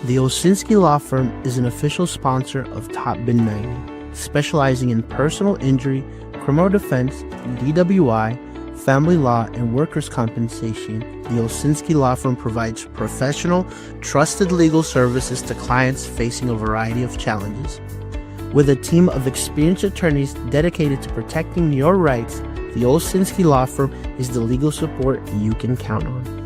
The Olsinski Law Firm is an official sponsor of Top Bin 90, specializing in personal injury, criminal defense, DWI, family law, and workers' compensation. The Olsinski Law Firm provides professional, trusted legal services to clients facing a variety of challenges. With a team of experienced attorneys dedicated to protecting your rights, the Olsinski Law Firm is the legal support you can count on.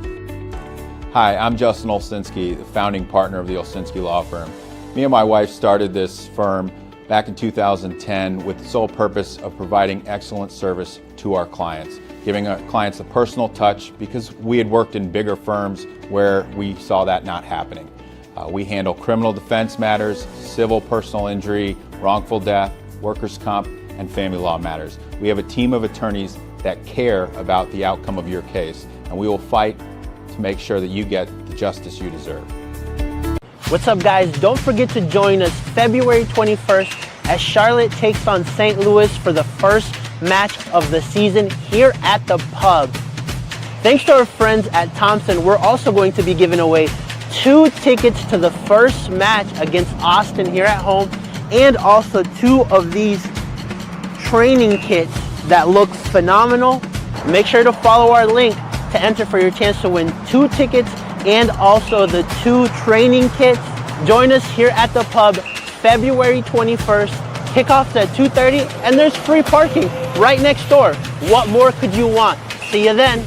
Hi, I'm Justin Olsinski, the founding partner of the Olsinski Law Firm. Me and my wife started this firm back in 2010 with the sole purpose of providing excellent service to our clients, giving our clients a personal touch because we had worked in bigger firms where we saw that not happening. We handle criminal defense matters, civil personal injury, wrongful death, workers' comp, and family law matters. We have a team of attorneys that care about the outcome of your case, and we will fight to make sure that you get the justice you deserve. What's up, guys? Don't forget to join us February 21st as Charlotte takes on St. Louis for the first match of the season here at the pub. Thanks to our friends at Thompson, we're also going to be giving away 2 tickets to the first match against Austin here at home, and also 2 of these training kits that look phenomenal. Make sure to follow our link to enter for your chance to win 2 tickets and also the 2 training kits. Join us here at the pub February 21st. Kickoff's at 2:30 and there's free parking right next door. What more could you want? See you then.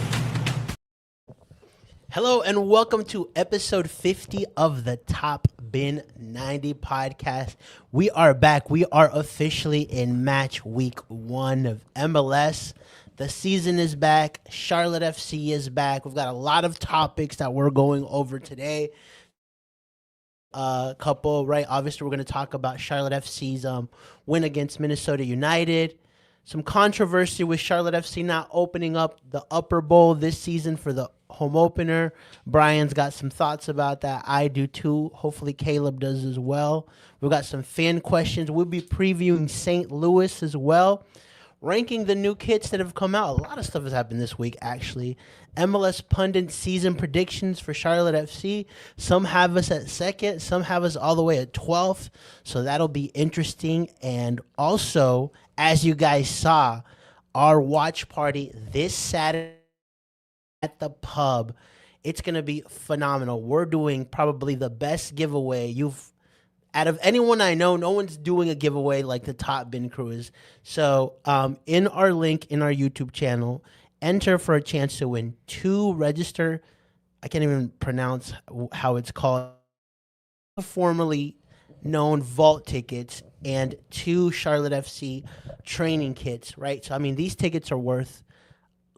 Hello and welcome to episode 50 of the Top Bin 90 podcast. We are back. We are officially in match week 1 of MLS. The season is back. Charlotte FC is back. We've got a lot of topics that we're going over today. Right? Obviously, we're going to talk about Charlotte FC's win against Minnesota United. Some controversy with Charlotte FC not opening up the Upper Bowl this season for the home opener. Brian's got some thoughts about that. I do too. Hopefully Caleb does as well. We've got some fan questions. We'll be previewing St. Louis as well. Ranking the new kits that have come out. A lot of stuff has happened this week, actually. MLS pundit season predictions for Charlotte FC. Some have us at 2nd. Some have us all the way at 12th. So that'll be interesting. And also, as you guys saw, our watch party this Saturday at the pub. It's going to be phenomenal. We're doing probably the best giveaway out of anyone I know. No one's doing a giveaway like the Top Bin crew is. So in our link in our YouTube channel, enter for a chance to win 2 register. I can't even pronounce how it's called. Formerly known vault tickets and 2 Charlotte FC training kits, right? So, I mean, these tickets are worth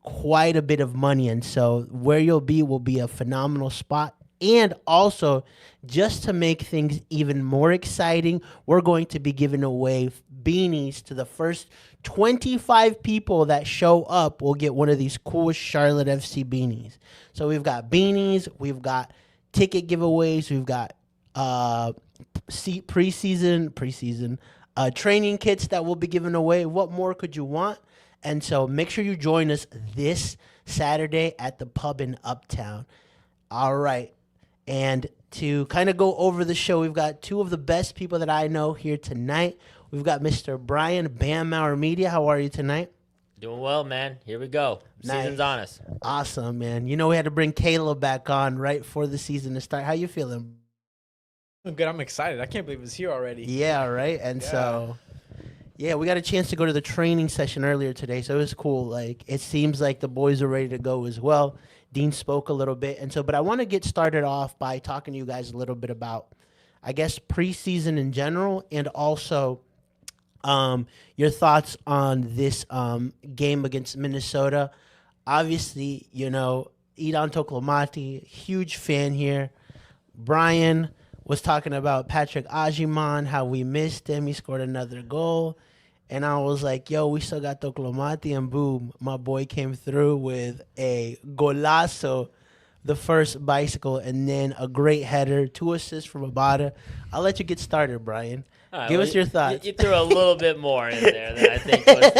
quite a bit of money. And so where you'll be will be a phenomenal spot. And also, just to make things even more exciting, we're going to be giving away beanies to the first 25 people that show up. Will get one of these cool Charlotte FC beanies. So we've got beanies, we've got ticket giveaways, we've got preseason training kits that we'll be giving away. What more could you want? And so make sure you join us this Saturday at the pub in Uptown. All right. And to kind of go over the show, we've got 2 of the best people that I know here tonight. We've got Mr. Brian Bamauer Media. How are you tonight? Doing well, man. Here we go. Nice. Season's on us. Awesome, man. You know, we had to bring Caleb back on right for the season to start. How you feeling? I'm good. I'm excited. I can't believe it's here already. Yeah, right? And so, yeah, we got a chance to go to the training session earlier today, so it was cool. Like, it seems like the boys are ready to go as well. Dean spoke a little bit. And so, but I want to get started off by talking to you guys a little bit about, I guess, preseason in general, and also your thoughts on this game against Minnesota. Obviously, you know, Idan Toklamati, huge fan here. Brian was talking about Patrick Ajiman, how we missed him. He scored another goal. And I was like, yo, we still got Toklamati, and boom, my boy came through with a golazo, the first bicycle, and then a great header, 2 assists from Abada. I'll let you get started, Brian. Right, Give us your thoughts. You threw a little bit more in there than I think was.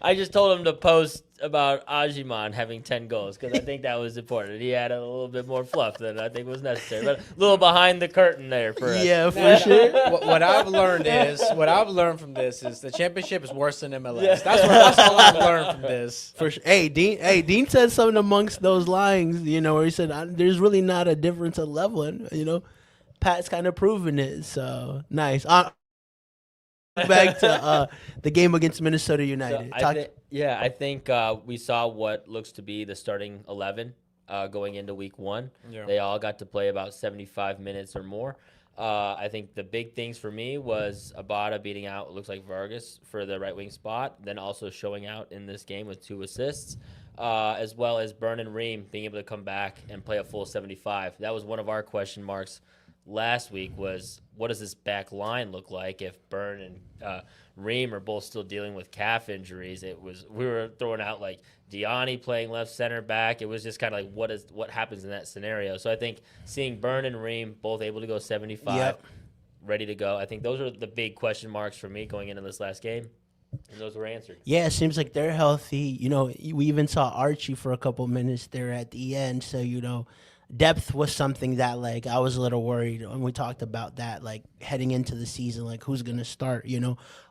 I just told him to post about Ajiman having 10 goals because I think that was important. He had a little bit more fluff than I think was necessary, but a little behind the curtain there for us. Yeah, for sure. What I've learned from this is the championship is worse than MLS. That's all I've learned from this. For sure. Hey, Dean said something amongst those lines, where he said, there's really not a difference of level. And, Pat's kind of proven it. So, nice. Back to the game against Minnesota United. I think we saw what looks to be the starting 11 going into week 1. Yeah. They all got to play about 75 minutes or more. I think the big things for me was Abada beating out, it looks like Vargas for the right wing spot, then also showing out in this game with 2 assists, as well as Byrne and Ream being able to come back and play a full 75. That was one of our question marks last week was, what does this back line look like if Byrne and Ream are both still dealing with calf injuries? We were throwing out like Diani playing left center back. It was just kind of like what happens in that scenario. So I think seeing Byrne and Ream both able to go 75, ready to go. I think those are the big question marks for me going into this last game. And those were answered. Yeah, it seems like they're healthy. We even saw Archie for a couple minutes there at the end. So, depth was something that, I was a little worried when we talked about that, heading into the season, who's going to start,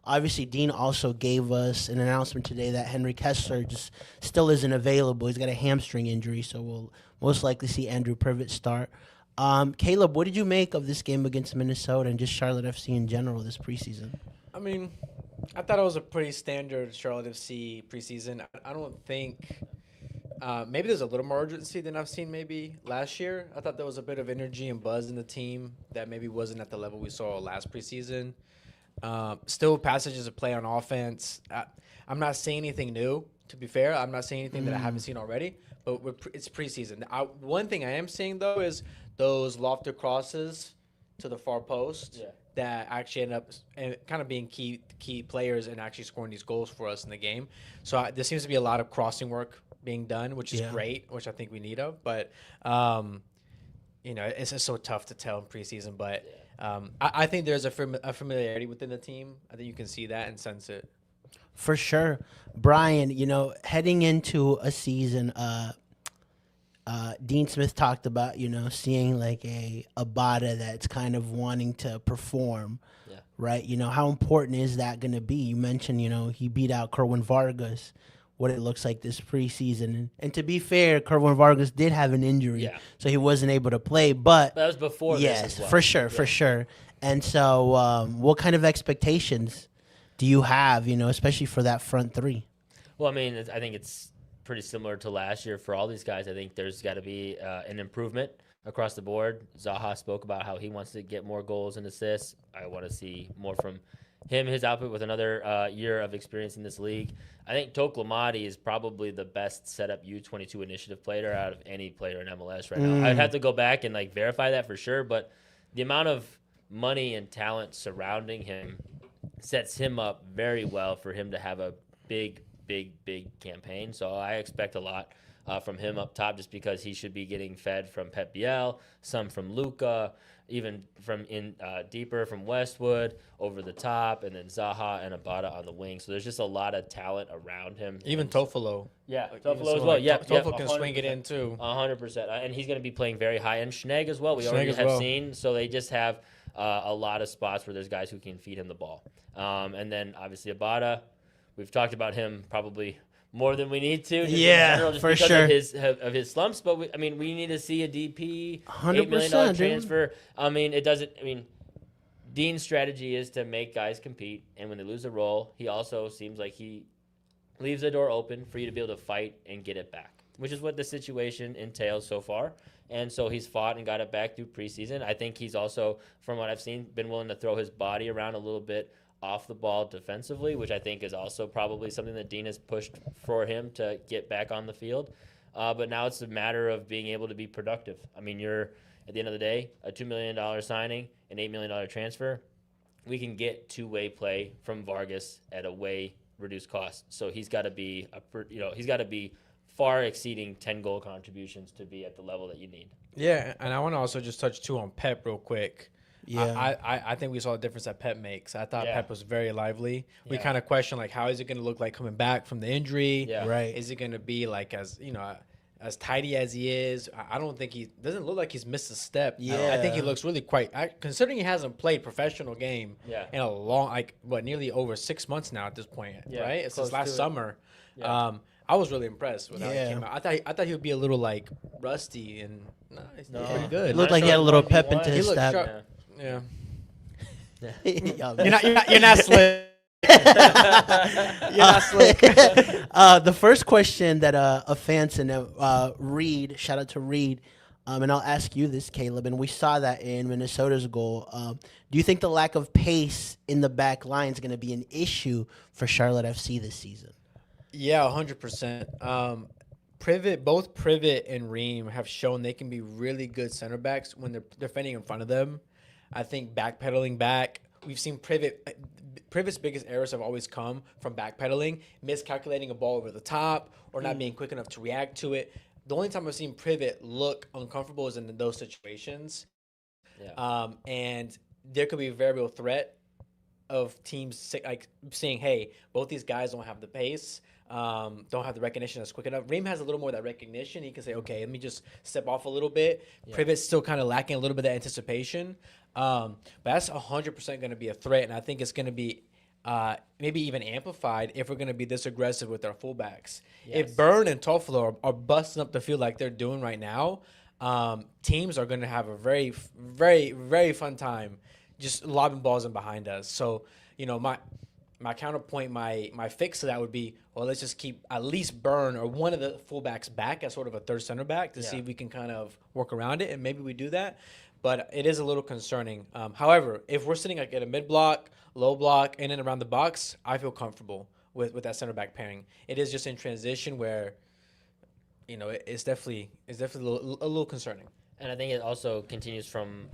Obviously, Dean also gave us an announcement today that Henry Kessler just still isn't available. He's got a hamstring injury, so we'll most likely see Andrew Privet start. Caleb, what did you make of this game against Minnesota and just Charlotte FC in general this preseason? I mean, I thought it was a pretty standard Charlotte FC preseason. I don't think maybe there's a little more urgency than I've seen maybe last year. I thought there was a bit of energy and buzz in the team that maybe wasn't at the level we saw last preseason. Still passages of play on offense. I'm not saying anything new, to be fair. I'm not saying anything that I haven't seen already, but it's preseason. One thing I am seeing, though, is those lofted crosses to the far post that actually end up kind of being key players and actually scoring these goals for us in the game. So there seems to be a lot of crossing work being done, which is great, which I think we need of. But, it's just so tough to tell in preseason. But I think there's a familiarity within the team. I think you can see that and sense it. For sure. Brian, heading into a season, Dean Smith talked about, seeing a Abada that's kind of wanting to perform, right? How important is that going to be? You mentioned, he beat out Kerwin Vargas, what it looks like this preseason. And to be fair, Kerwin Vargas did have an injury, so he wasn't able to play. But that was before this as well. For sure. And so what kind of expectations do you have, especially for that front three? Well, I mean, I think it's pretty similar to last year for all these guys. I think there's got to be an improvement across the board. Zaha spoke about how he wants to get more goals and assists. I want to see more from him, his output with another year of experience in this league. I think Toke Lamati is probably the best set-up U22 initiative player out of any player in MLS right now. I'd have to go back and verify that for sure, but the amount of money and talent surrounding him sets him up very well for him to have a big campaign. So I expect a lot from him up top, just because he should be getting fed from Pep Biel, some from Luka, even from deeper from Westwood, over the top, and then Zaha and Abada on the wing. So there's just a lot of talent around him. Even Tofolo. Yeah, Tofolo as well. Yeah, Tofolo can swing it in too. 100%. And he's going to be playing very high. And Schnegg as well. We already have seen. So they just have a lot of spots where there's guys who can feed him the ball. And then obviously Abada, we've talked about him probably more than we need to. Just for because sure. Of his slumps. But we need to see a DP, 100%, $8 million transfer. Dean's strategy is to make guys compete, and when they lose a role, he also seems like he leaves the door open for you to be able to fight and get it back, which is what the situation entails so far. And so he's fought and got it back through preseason. I think he's also, from what I've seen, been willing to throw his body around a little bit off the ball defensively, which I think is also probably something that Dean has pushed for him to get back on the field. But now it's a matter of being able to be productive. I mean, you're, at the end of the day, a $2 million signing, an $8 million transfer. We can get two-way play from Vargas at a way reduced cost. So he's got to be far exceeding 10 goal contributions to be at the level that you need. Yeah, and I want to also just touch too on Pep real quick. Yeah. I think we saw the difference that Pep makes. I thought Yeah. Pep was very lively. We Yeah. kind of questioned like how is it going to look like coming back from the injury? Yeah. Right. Is it going to be like as tidy as he is? I don't think he doesn't look like he's missed a step. I think he Yeah. looks really considering he hasn't played professional game Yeah. in a long nearly over 6 months now at this point, Yeah, right? It's close since last to it. summer. Yeah. I was really impressed with how he Yeah. came out. I thought he would be a little like rusty and he's No. pretty It good. looked like he had a little pep into He his looked step. sharp. Yeah. Yo, You're not slick. You're not slick. The first question that a fan sent, Reed, shout out to Reed, and I'll ask you this, Caleb, and we saw that in Minnesota's goal. Do you think the lack of pace in the back line is going to be an issue for Charlotte FC this season? Yeah, 100%. Both Privet and Ream have shown they can be really good center backs when they're defending in front of them. I think backpedaling back, we've seen Privet's biggest errors have always come from backpedaling, miscalculating a ball over the top, or not being quick enough to react to it. The only time I've seen Privet look uncomfortable is in those situations. Yeah. And there could be a very real threat of teams like saying, hey, both these guys don't have the pace, don't have the recognition that's quick enough. Ream has a little more of that recognition. He can say, okay, let me just step off a little bit. Yeah. Privet's still kind of lacking a little bit of anticipation. But that's 100% going to be a threat, and I think it's going to be maybe even amplified if we're going to be this aggressive with our fullbacks. Yes. If Byrne and Toffolo are busting up the field like they're doing right now, teams are going to have a very, very, very fun time just lobbing balls in behind us. So, my counterpoint, my fix to that would be, well, let's just keep at least Byrne or one of the fullbacks back as sort of a third center back to see if we can kind of work around it, and maybe we do that. But it is a little concerning. However, if we're sitting like at a mid block, low block, in and around the box, I feel comfortable with that center back pairing. It is just in transition where, it's definitely a little concerning. And I think it also continues from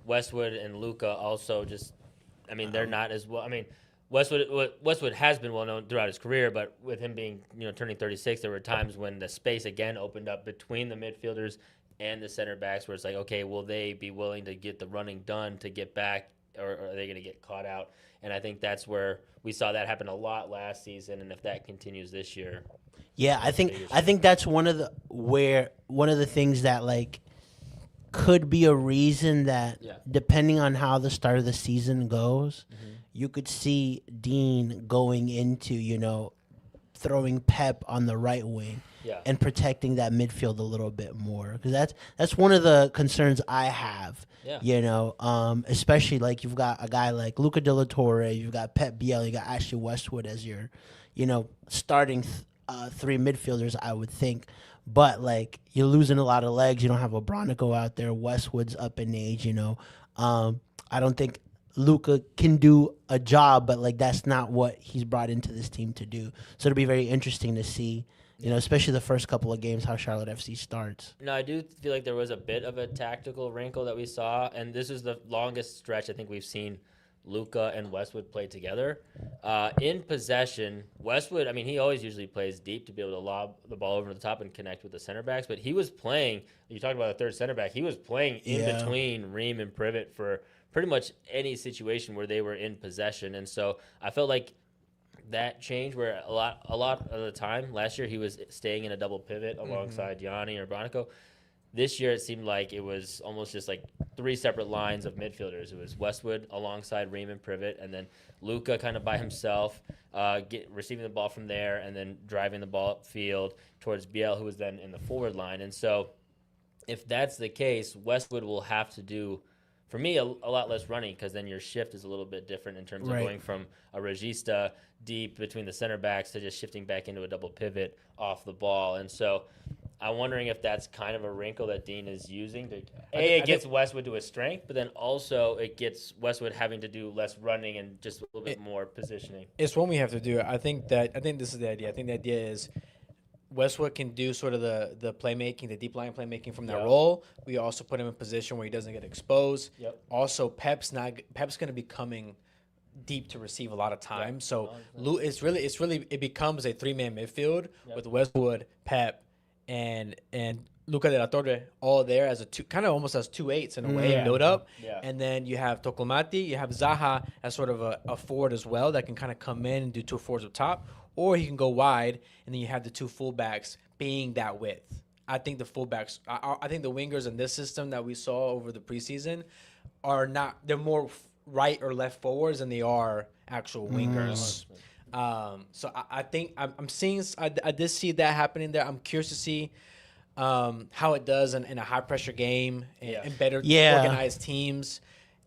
Westwood and Luca. Also, they're not as well. I mean, Westwood has been well known throughout his career, but with him being turning 36, there were times when the space again opened up between the midfielders and the center backs, where it's like, okay, will they be willing to get the running done to get back, or are they going to get caught out? And I think that's where we saw that happen a lot last season, and if that continues this year, Yeah, I think that's one of the things that like could be a reason that depending on how the start of the season goes, you could see Dean going into throwing Pep on the right wing. Yeah. And protecting that midfield a little bit more, because that's one of the concerns I have. Yeah. Especially like you've got a guy like Luca De La Torre, you've got Pep Biel, you got Ashley Westwood as your, starting three midfielders, I would think. But like you're losing a lot of legs. You don't have a Bronico out there. Westwood's up in age. I don't think Luca can do a job, but like that's not what he's brought into this team to do. So it'll be very interesting to see. Especially the first couple of games, how Charlotte FC starts. No, I do feel like there was a bit of a tactical wrinkle that we saw, and this is the longest stretch I think we've seen Luca and Westwood play together. In possession, Westwood, he always usually plays deep to be able to lob the ball over the top and connect with the center backs, but he was playing, you talked about a third center back, he was playing in between Ream and Privet for pretty much any situation where they were in possession, and so I felt like that change where a lot of the time last year he was staying in a double pivot alongside Yanni or Bronico. This year it seemed like it was almost just like three separate lines of midfielders. It was Westwood alongside Ream and Privet, and then Luca kind of by himself, receiving the ball from there and then driving the ball upfield towards Biel, who was then in the forward line. And so if that's the case, Westwood will have to do, for me, a lot less running, because then your shift is a little bit different in terms of going from a regista deep between the center backs to just shifting back into a double pivot off the ball. And so I'm wondering if that's kind of a wrinkle that Dean is using. It gets Westwood to his strength, but then also it gets Westwood having to do less running and just a little bit more positioning. It's one we have to do. I think this is the idea. I think the idea is Westwood can do sort of the playmaking, the deep line playmaking from that role. We also put him in a position where he doesn't get exposed. Also, Pep's going to be coming deep to receive a lot of time. So it becomes a three-man midfield with Westwood, Pep, and Luca de la Torre all there as kind of almost as 2-8s in a way, Yeah. build up. Yeah. And then you have Toclomati, you have Zaha as sort of a forward as well that can kind of come in and do 2 forwards up top, or he can go wide, and then you have the 2 fullbacks being that width. I think the fullbacks, I think the wingers in this system that we saw over the preseason they're more right or left forwards than they are actual wingers. So I think I'm seeing, I did see that happening there. I'm curious to see how it does in a high pressure game and better organized teams.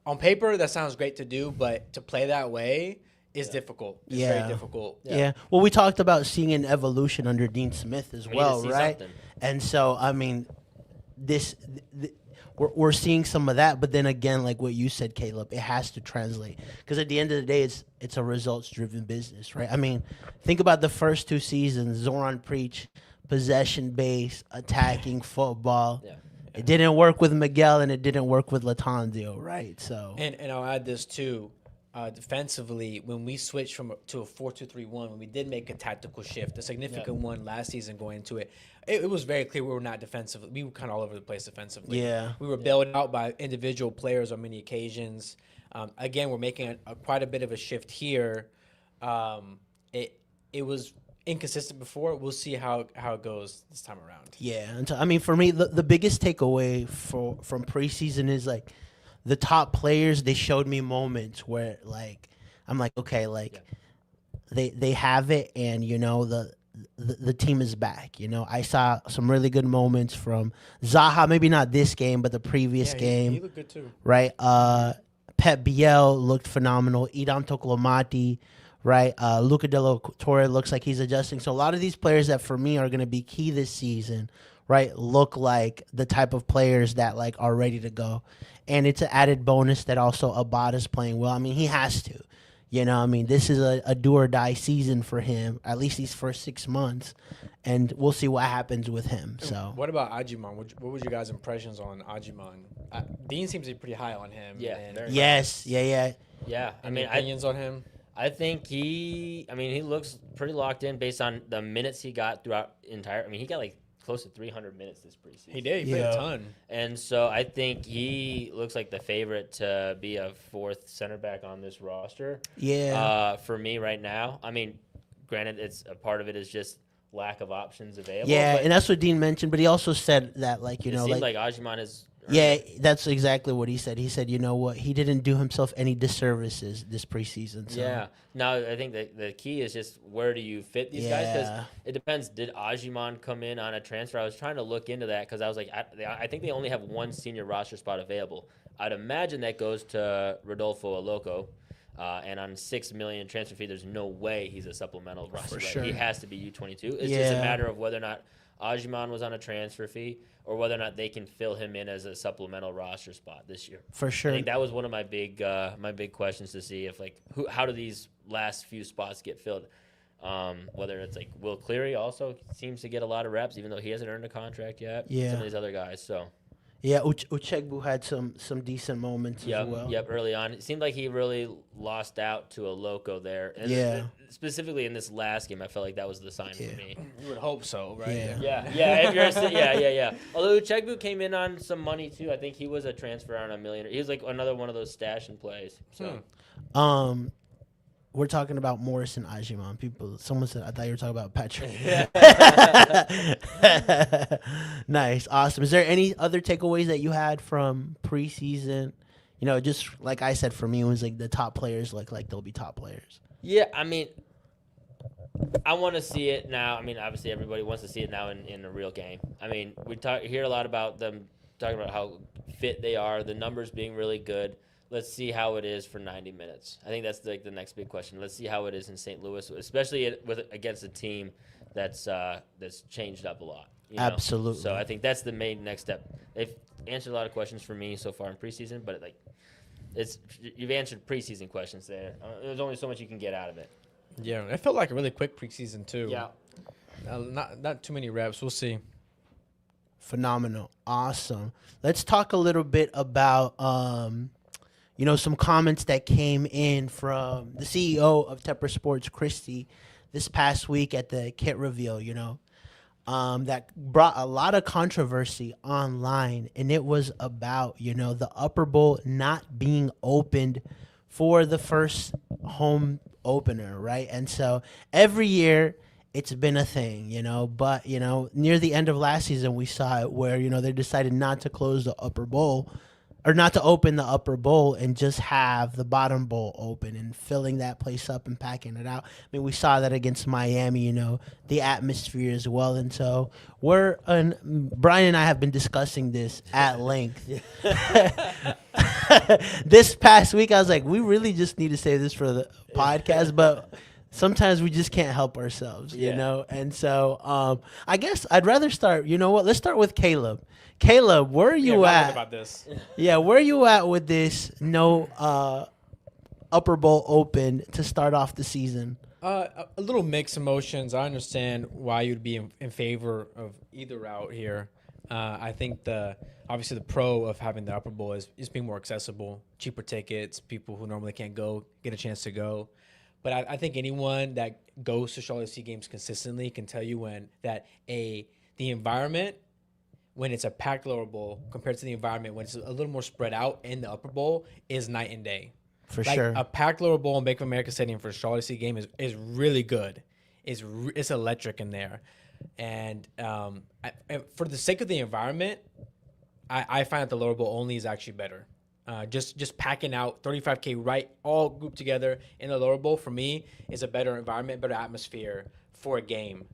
On paper, that sounds great to do, but to play that way is difficult. It's very difficult. Yeah. Well, we talked about seeing an evolution under Dean Smith as well, right? Something. And so, I mean, we're seeing some of that, but then again, like what you said, Caleb, it has to translate because at the end of the day, it's a results-driven business, right? I mean, think about the first 2 seasons. Zoran preached possession-based, attacking football. Yeah. It didn't work with Miguel, and it didn't work with Latanzio, right? So, and I'll add this too. Defensively, when we switched to a 4-2-3-1, when we did make a tactical shift, a significant one last season going into it, it was very clear we were not defensively. We were kind of all over the place defensively. Yeah. We were bailed out by individual players on many occasions. Again, we're making quite a bit of a shift here. It was inconsistent before. We'll see how it goes this time around. Yeah. And so, I mean, for me, the biggest takeaway from preseason is like, the top players, they showed me moments where, like, I'm like, okay, like, they have it, and, you know, the team is back. You know, I saw some really good moments from Zaha, maybe not this game, but the previous game. He looked good, too. Right? Pep Biel looked phenomenal. Idam Toclomati, right? Luca de la Torre looks like he's adjusting. So a lot of these players that, for me, are going to be key this season, right, look like the type of players that, like, are ready to go. And it's an added bonus that also Abada's playing well. I mean, he has to. You know, I mean, this is a do-or-die season for him, at least these first 6 months. And we'll see what happens with him. So, what about Ajiman? What was your guys' impressions on Ajiman? Dean seems to be pretty high on him. Yeah. Yes. Yeah. Yeah. I mean, opinions on him? I think he looks pretty locked in based on the minutes he got throughout entire. I mean, he got like close to 300 minutes this preseason. He did. He played a ton. And so I think he looks like the favorite to be a 4th center back on this roster. Yeah. For me right now. I mean, granted, it's a part of it is just lack of options available. Yeah, and that's what Dean mentioned. But he also said that, like, you know, it seems like Ajiman is. Yeah, that's exactly what he said. He said, you know what, he didn't do himself any disservices this preseason. So. Yeah. Now, I think the key is just where do you fit these guys? Because it depends. Did Ajiman come in on a transfer? I was trying to look into that because I was like, I think they only have 1 senior roster spot available. I'd imagine that goes to Rodolfo Aloco. And on $6 million transfer fee, there's no way he's a supplemental roster. For sure. He has to be U22. It's just a matter of whether or not Ajiman was on a transfer fee or whether or not they can fill him in as a supplemental roster spot this year. For sure. I think that was one of my big questions to see if, like, how do these last few spots get filled? Whether it's like Will Cleary also seems to get a lot of reps, even though he hasn't earned a contract yet. Yeah. Some of these other guys, so. Yeah, Uchegbu had some decent moments as well. Yep, early on. It seemed like he really lost out to a Loco there. And specifically in this last game, I felt like that was the sign for me. You would hope so, right? Yeah. If you're yeah. Although Uchegbu came in on some money too. I think he was a transfer on $1 million. He was like another one of those stash and plays. So. We're talking about Morrison Ajiman. Someone said, I thought you were talking about Patrick. Nice. Awesome. Is there any other takeaways that you had from preseason? You know, just like I said, for me, it was like the top players look like they'll be top players. Yeah, I mean, I want to see it now. I mean, obviously everybody wants to see it now in a real game. I mean, we hear a lot about them talking about how fit they are, the numbers being really good. Let's see how it is for 90 minutes. I think that's like the next big question. Let's see how it is in St. Louis, especially against a team that's changed up a lot. You know? Absolutely. So I think that's the main next step. They've answered a lot of questions for me so far in preseason, but you've answered preseason questions there. There's only so much you can get out of it. Yeah, it felt like a really quick preseason too. Yeah. Not too many reps. We'll see. Phenomenal. Awesome. Let's talk a little bit about some comments that came in from the CEO of Tepper Sports, Christy, this past week at the kit reveal. that brought a lot of controversy online, and it was about the Upper Bowl not being opened for the first home opener, right? And so every year it's been a thing, but near the end of last season we saw it where they decided not to close the Upper Bowl or not to open the Upper Bowl and just have the Bottom Bowl open and filling that place up and packing it out. I mean, we saw that against Miami, the atmosphere as well. And so Brian and I have been discussing this at length. This past week, I was like, we really just need to save this for the podcast, but sometimes we just can't help ourselves, And so I guess I'd rather start, let's start with Caleb. Caleb, where are you at? About this. Yeah, where are you at with this Upper Bowl open to start off the season? A little mixed emotions. I understand why you'd be in favor of either route here. I think obviously the pro of having the Upper Bowl is being more accessible, cheaper tickets, people who normally can't go get a chance to go. But I think anyone that goes to Charlotte FC games consistently can tell you the environment when it's a packed lower bowl compared to the environment when it's a little more spread out in the Upper Bowl is night and day. For sure. A packed lower bowl in Bank of America Stadium for a Charlotte FC game is really good. It's electric in there. And for the sake of the environment, I find that the lower bowl only is actually better. Just packing out 35K right all grouped together in the lower bowl for me is a better environment, better atmosphere for a game.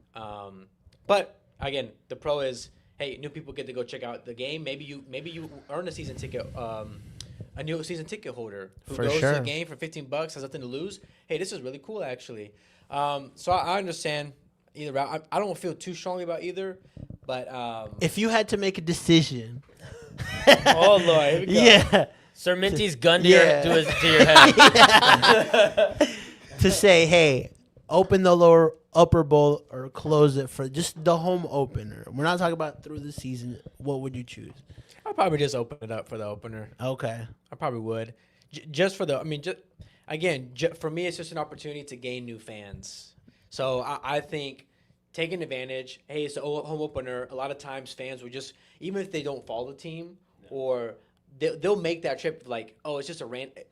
But again, the pro is, hey, new people get to go check out the game. Maybe you earn a season ticket, a new season ticket holder who goes to the game for $15, has nothing to lose. Hey, this is really cool actually. So I understand either route. I don't feel too strongly about either, but if you had to make a decision, oh Lord, here we go. Yeah. Sir Minty's gun to your head. To say, hey, open the Upper Bowl or close it for just the home opener. We're not talking about through the season. What would you choose? I'll probably just open it up for the opener. Okay. I probably would. Just for for me, it's just an opportunity to gain new fans. So I think taking advantage, hey, it's a home opener. A lot of times fans will just, even if they don't follow the team or they'll make that trip like, oh, it's just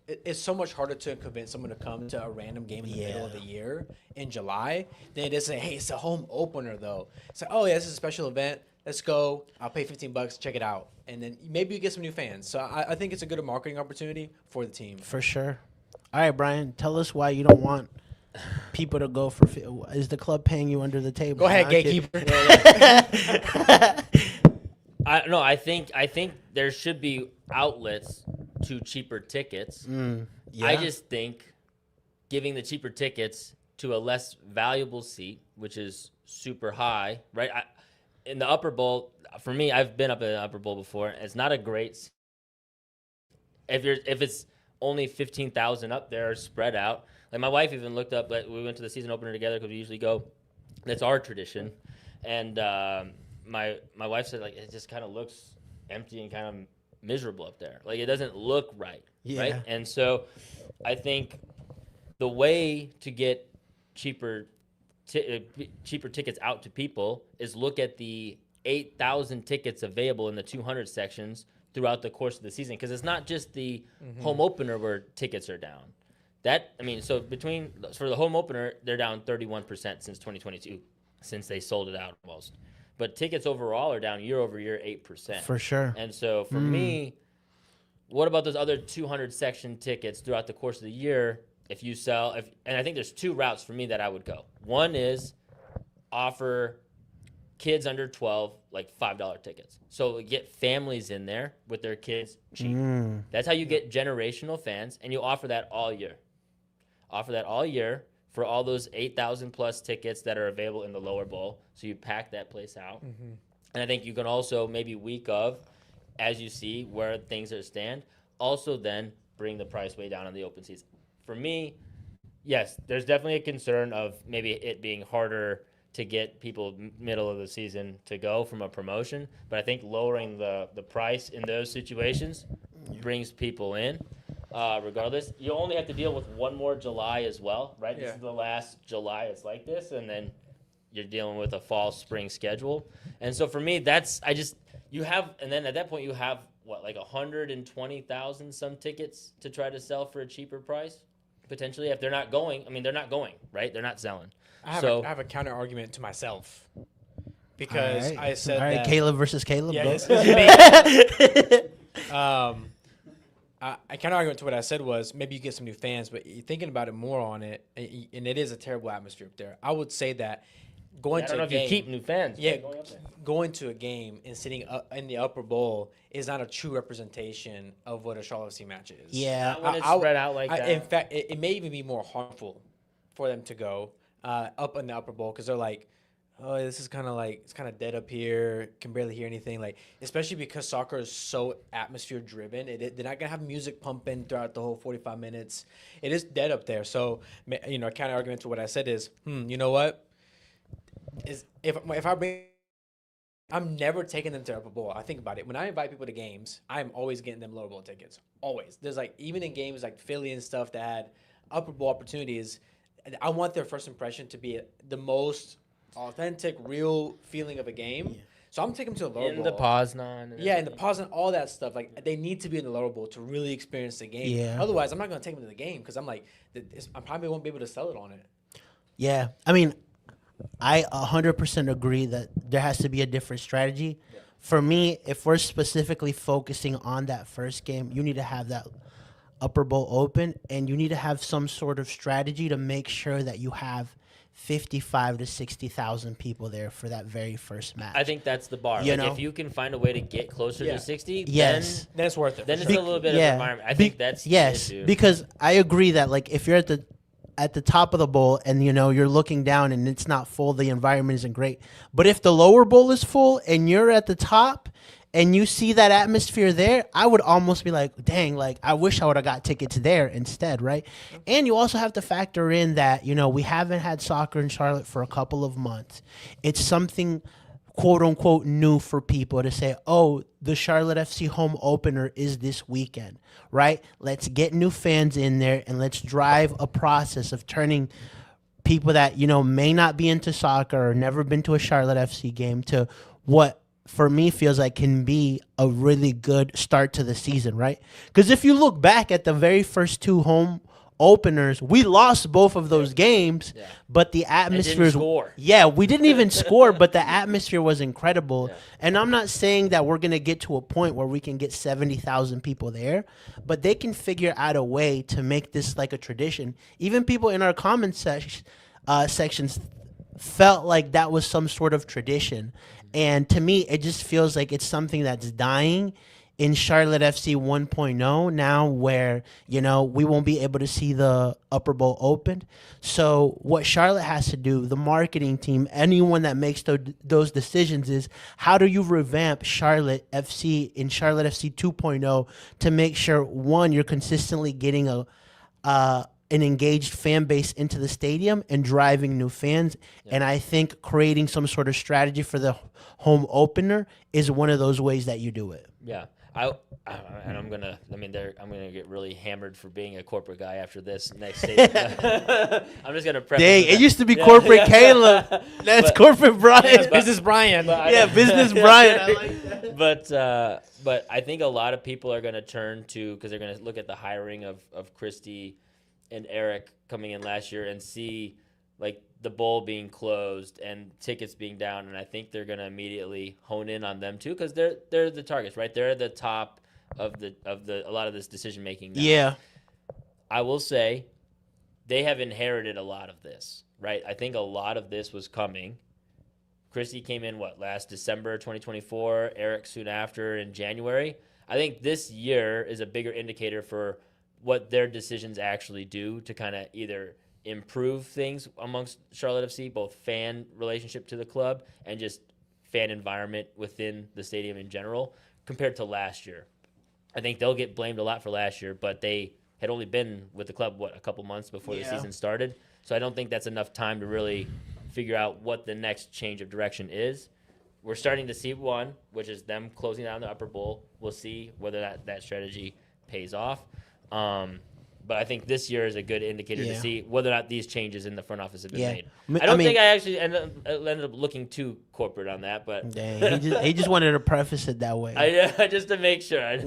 it's so much harder to convince someone to come to a random game in the middle of the year in July than it is say, hey, it's a home opener though. It's like, oh yeah, this is a special event. Let's go. I'll pay $15, check it out. And then maybe you get some new fans. So I think it's a good marketing opportunity for the team. For sure. All right, Brian, tell us why you don't want people to go for. Is the club paying you under the table? Go ahead, gatekeeper. I think there should be outlets to cheaper tickets. Yeah. I just think giving the cheaper tickets to a less valuable seat, which is super high, right? In the Upper Bowl, for me, I've been up in the Upper Bowl before. It's not a great seat. If it's only 15,000 up there spread out. Like my wife even looked up. We went to the season opener together because we usually go. That's our tradition, and my wife said like it just kind of looks empty and kind of miserable up there. Like it doesn't look right, right? And so I think the way to get cheaper tickets out to people is look at the 8,000 tickets available in the 200 sections throughout the course of the season, because it's not just the home opener where tickets are down. So for the home opener, they're down 31% since 2022, since they sold it out almost. But tickets overall are down year over year 8%. For sure. And so for me, what about those other 200 section tickets throughout the course of the year? And I think there's two routes for me that I would go. One is offer kids under 12 like $5 tickets. So get families in there with their kids cheap. That's how you get generational fans, and you offer that all year. Offer that all year for all those 8,000 plus tickets that are available in the lower bowl. So you pack that place out. And I think you can also maybe week of, as you see where things are stand, also then bring the price way down on the open season. For me, yes, there's definitely a concern of maybe it being harder to get people middle of the season to go from a promotion. But I think lowering the price in those situations brings people in. Regardless, you only have to deal with one more July as well, right? This is the last July it's like this, and then you're dealing with a fall spring schedule. And so for me, and then at that point you have what, like 120,000 some tickets to try to sell for a cheaper price potentially. If they're not going, I mean, they're not going, right? They're not selling. I have a counter argument to myself because All right. I said all right, that. Caleb versus Caleb. Yeah, go. this is me. I kind of argument to what I said was maybe you get some new fans, but you're thinking about it more on it, and it is a terrible atmosphere up there. I would say that going I to don't know a if game, you keep new fans. yeah, going up there. going to a game and sitting up in the upper bowl is not a true representation of what a Charlotte FC match is. Yeah. Not when it's spread out like that. In fact, it may even be more harmful for them to go up in the upper bowl because they're like, oh, this is kind of like, it's kind of dead up here. Can barely hear anything. Like, especially because soccer is so atmosphere driven. They're not gonna have music pumping throughout the whole 45 minutes. It is dead up there. So, a kind of argument to what I said is, you know what? If I bring, I'm never taking them to upper bowl. I think about it. When I invite people to games, I'm always getting them lower bowl tickets. Always. There's like, even in games like Philly and stuff that had upper bowl opportunities, I want their first impression to be the most authentic, real feeling of a game. Yeah. So I'm taking them to the lower bowl. In the Poznan. Yeah, in the Poznan, all that stuff. Like, they need to be in the lower bowl to really experience the game. Yeah. Otherwise, I'm not going to take them to the game because I'm like, I probably won't be able to sell it on it. Yeah. I mean, I 100% agree that there has to be a different strategy. Yeah. For me, if we're specifically focusing on that first game, you need to have that upper bowl open, and you need to have some sort of strategy to make sure that you have 55 to 60,000 people there for that very first match. I think that's the bar. If you can find a way to get closer to 60, then it's worth it. Then it's a little bit of environment. I think that's the issue. Because I agree that like if you're at the top of the bowl and you're looking down and it's not full, the environment isn't great. But if the lower bowl is full and you're at the top and you see that atmosphere there, I would almost be like, dang, like I wish I would have got tickets there instead, right? And you also have to factor in that, we haven't had soccer in Charlotte for a couple of months. It's something quote unquote new for people to say, oh, the Charlotte FC home opener is this weekend, right? Let's get new fans in there and let's drive a process of turning people that, may not be into soccer or never been to a Charlotte FC game to what for me feels like can be a really good start to the season, right? Because if you look back at the very first two home openers, we lost both of those games, but the atmosphere, we didn't even score, but the atmosphere was incredible. And I'm not saying that we're gonna get to a point where we can get 70,000 people there, but they can figure out a way to make this like a tradition. Even people in our comment sections felt like that was some sort of tradition. And to me, it just feels like it's something that's dying in Charlotte FC 1.0 now, where, we won't be able to see the upper bowl opened. So what Charlotte has to do, the marketing team, anyone that makes those decisions, is how do you revamp Charlotte FC in Charlotte FC 2.0 to make sure, one, you're consistently getting an engaged fan base into the stadium and driving new fans. And I think creating some sort of strategy for the home opener is one of those ways that you do it. Yeah. I'm gonna get really hammered for being a corporate guy after this next statement. I'm just gonna preface. Dang, it used to be corporate Caleb. That's corporate Brian. Business Brian. Business Brian. I like that. But I think a lot of people are gonna turn to, because they're gonna look at the hiring of Christy and Eric coming in last year and see like the bowl being closed and tickets being down, and I think they're gonna immediately hone in on them too, because they're the targets, right? They're the top of a lot of this decision making now. Yeah. I will say they have inherited a lot of this, right? I think a lot of this was coming. Christy came in last December 2024, Eric soon after in January. I think this year is a bigger indicator for what their decisions actually do to kind of either improve things amongst Charlotte FC, both fan relationship to the club and just fan environment within the stadium in general, compared to last year. I think they'll get blamed a lot for last year, but they had only been with the club, a couple months before the season started. So I don't think that's enough time to really figure out what the next change of direction is. We're starting to see one, which is them closing down the upper bowl. We'll see whether that strategy pays off. But I think this year is a good indicator to Yeah. see whether or not these changes in the front office have been Yeah. made. I I don't mean- think I actually ended up looking too corporate on that, but Dang, he just wanted to preface it that way. just to make sure.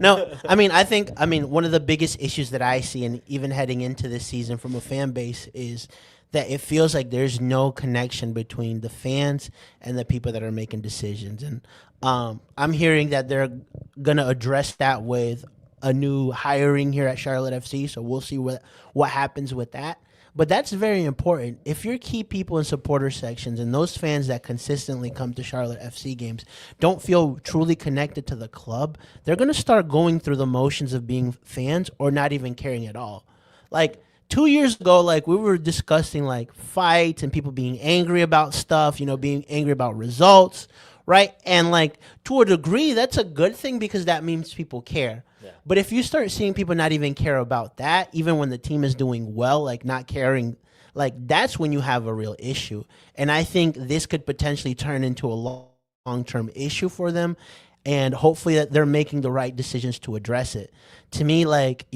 No, I mean one of the biggest issues that I see, and even heading into this season from a fan base, is that it feels like there's no connection between the fans and the people that are making decisions. And I'm hearing that they're gonna address that with a new hiring here at Charlotte FC. So we'll see what happens with that. But that's very important. If your key people in supporter sections and those fans that consistently come to Charlotte FC games don't feel truly connected to the club, they're going to start going through the motions of being fans or not even caring at all. Like 2 years ago, like we were discussing like fights and people being angry about stuff, being angry about results, right? And like to a degree, that's a good thing because that means people care. Yeah. But if you start seeing people not even care about that, even when the team is doing well, like not caring, like that's when you have a real issue. And I think this could potentially turn into a long-term issue for them. And hopefully that they're making the right decisions to address it. To me, like,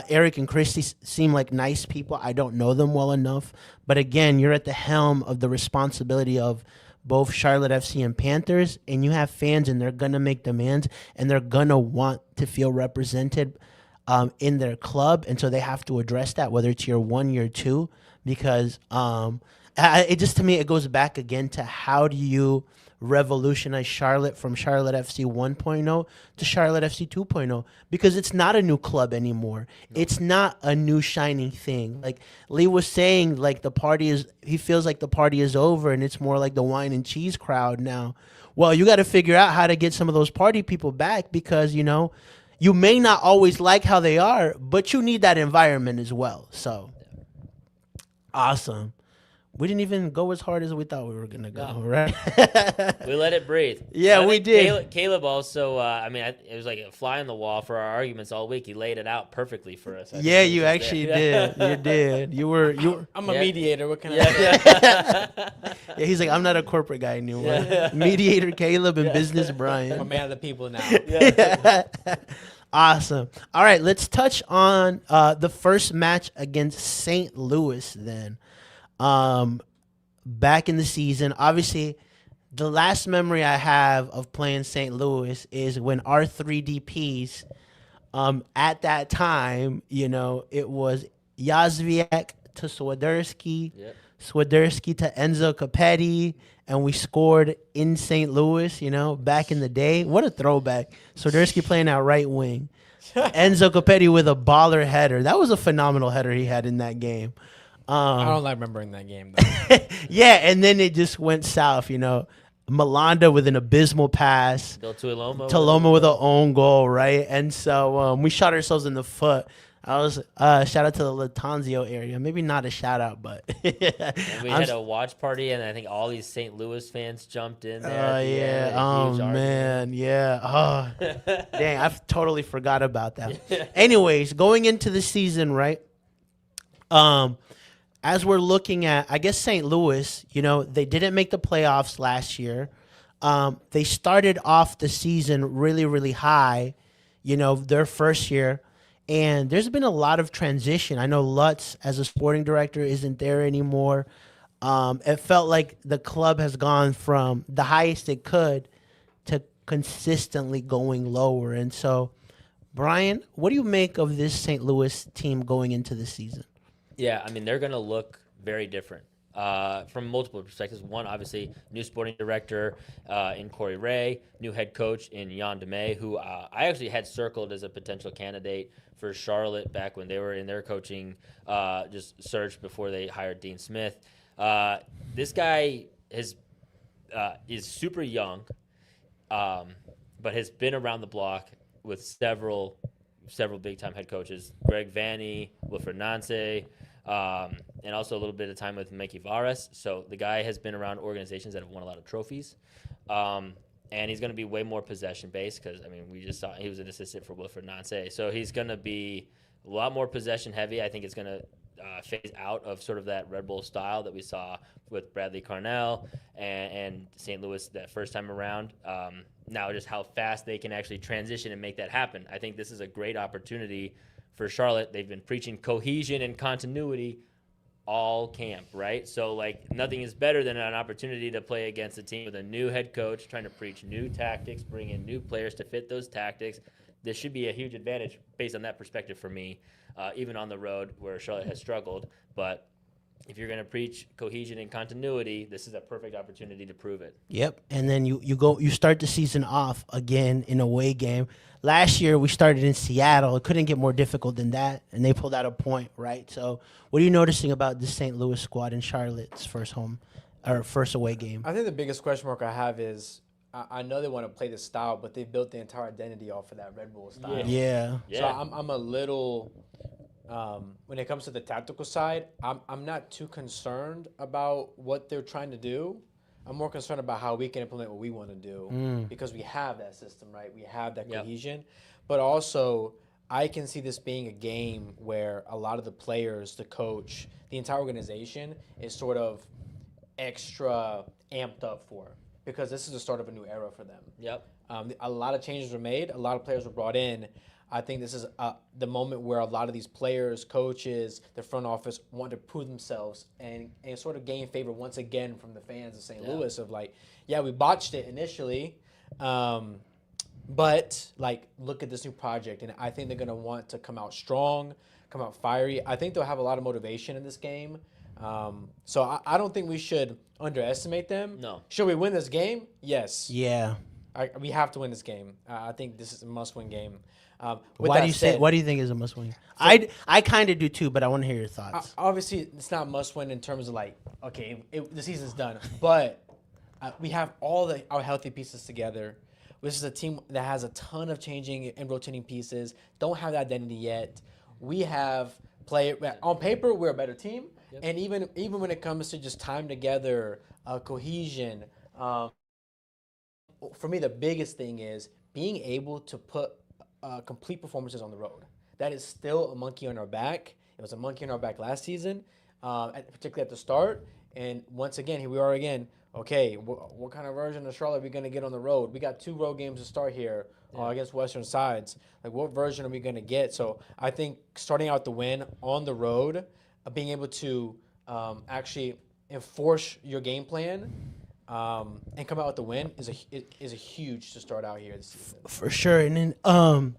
Eric and Christy seem like nice people. I don't know them well enough. But again, you're at the helm of the responsibility of both Charlotte FC and Panthers, and you have fans, and they're going to make demands, and they're going to want to feel represented in their club. And so they have to address that, whether it's year 1, year 2, because it just, to me, it goes back again to how do you revolutionize Charlotte from Charlotte FC 1.0 to Charlotte FC 2.0, because it's not a new club anymore. No. It's not a new shining thing. Like Lee was saying, like he feels like the party is over and it's more like the wine and cheese crowd now. Well, you got to figure out how to get some of those party people back because, you may not always like how they are, but you need that environment as well. So awesome. We didn't even go as hard as we thought we were going to go, right? We let it breathe. Yeah, we did. Caleb also, it was like a fly on the wall for our arguments all week. He laid it out perfectly for us. Yeah, you actually did. You did. You were. I'm a mediator. What can I Yeah, he's like, I'm not a corporate guy anymore. Yeah. Mediator Caleb and business Brian. I'm a man of the people now. Awesome. All right, let's touch on the first match against St. Louis then. Back in the season, obviously, the last memory I have of playing St. Louis is when our 3 DPs, at that time, it was Yazviak to Swiderski, Swiderski to Enzo Capetti, and we scored in St. Louis, back in the day. What a throwback. Swiderski playing out right wing. Enzo Capetti with a baller header. That was a phenomenal header he had in that game. I don't like remembering that game, though. Yeah, and then it just went south, Malanda with an abysmal pass. Tuiloma with an own goal, right? And so we shot ourselves in the foot. I was shout out to the Latanzio area. Maybe not a shout out, but and we had a watch party, and I think all these St. Louis fans jumped in there. Yeah. Oh man. Yeah. Oh, dang. I totally forgot about that. Anyways, going into the season, right? As we're looking at, I guess St. Louis, they didn't make the playoffs last year. They started off the season really, really high, their first year. And there's been a lot of transition. I know Lutz, as a sporting director, isn't there anymore. It felt like the club has gone from the highest it could to consistently going lower. And so, Brian, what do you make of this St. Louis team going into the season? Yeah, they're going to look very different from multiple perspectives. One, obviously, new sporting director in Corey Ray, new head coach in Jan DeMay, who I actually had circled as a potential candidate for Charlotte back when they were in their coaching just search before they hired Dean Smith. This guy is super young, but has been around the block with several big-time head coaches, Greg Vanny, Wilfred Nance, and also a little bit of time with Mickey Varas. So the guy has been around organizations that have won a lot of trophies. And he's going to be way more possession-based because, we just saw he was an assistant for Wilfred Nance. So he's going to be a lot more possession-heavy. I think it's going to phase out of sort of that Red Bull style that we saw with Bradley Carnell and St. Louis that first time around. Now just how fast they can actually transition and make that happen. I think this is a great opportunity for Charlotte, they've been preaching cohesion and continuity all camp, right? So, like, nothing is better than an opportunity to play against a team with a new head coach trying to preach new tactics, bring in new players to fit those tactics. This should be a huge advantage based on that perspective for me, even on the road where Charlotte has struggled. But if you're going to preach cohesion and continuity, this is a perfect opportunity to prove it. Yep. And then you start the season off again in a away game. Last year we started in Seattle. It couldn't get more difficult than that, and they pulled out a point, right? So, what are you noticing about the St. Louis squad in Charlotte's first away game? I think the biggest question mark I have is I know they want to play the style, but they've built the entire identity off of that Red Bull style. Yeah. So I'm a little when it comes to the tactical side, I'm not too concerned about what they're trying to do. I'm more concerned about how we can implement what we want to do because we have that system, right? We have that cohesion. But also, I can see this being a game where a lot of the players, the coach, the entire organization is sort of extra amped up for because this is the start of a new era for them. Yep. A lot of changes were made. A lot of players were brought in. I think this is the moment where a lot of these players, coaches, the front office want to prove themselves and sort of gain favor once again from the fans of St. Louis of like, yeah, we botched it initially, but like look at this new project. And I think they're going to want to come out strong, come out fiery. I think they'll have a lot of motivation in this game. So I don't think we should underestimate them. No. Should we win this game? Yes. Yeah. We have to win this game. I think this is a must-win game. Why do you say? What do you think is a must-win? I kind of do too, but I want to hear your thoughts. Obviously, it's not must-win in terms of like, okay, the season's done, but we have all our healthy pieces together. This is a team that has a ton of changing and rotating pieces. Don't have that identity yet. We have on paper. We're a better team, and even when it comes to just time together, cohesion. For me, the biggest thing is being able to put complete performances on the road. That is still a monkey on our back. It was a monkey on our back last season, particularly at the start. And once again, here we are again. Okay, what kind of version of Charlotte are we going to get on the road? We got 2 road games to start here against Western sides. Like, what version are we going to get? So I think starting out the win on the road, being able to actually enforce your game plan and come out with the win is a huge to start out here this season. For sure. And then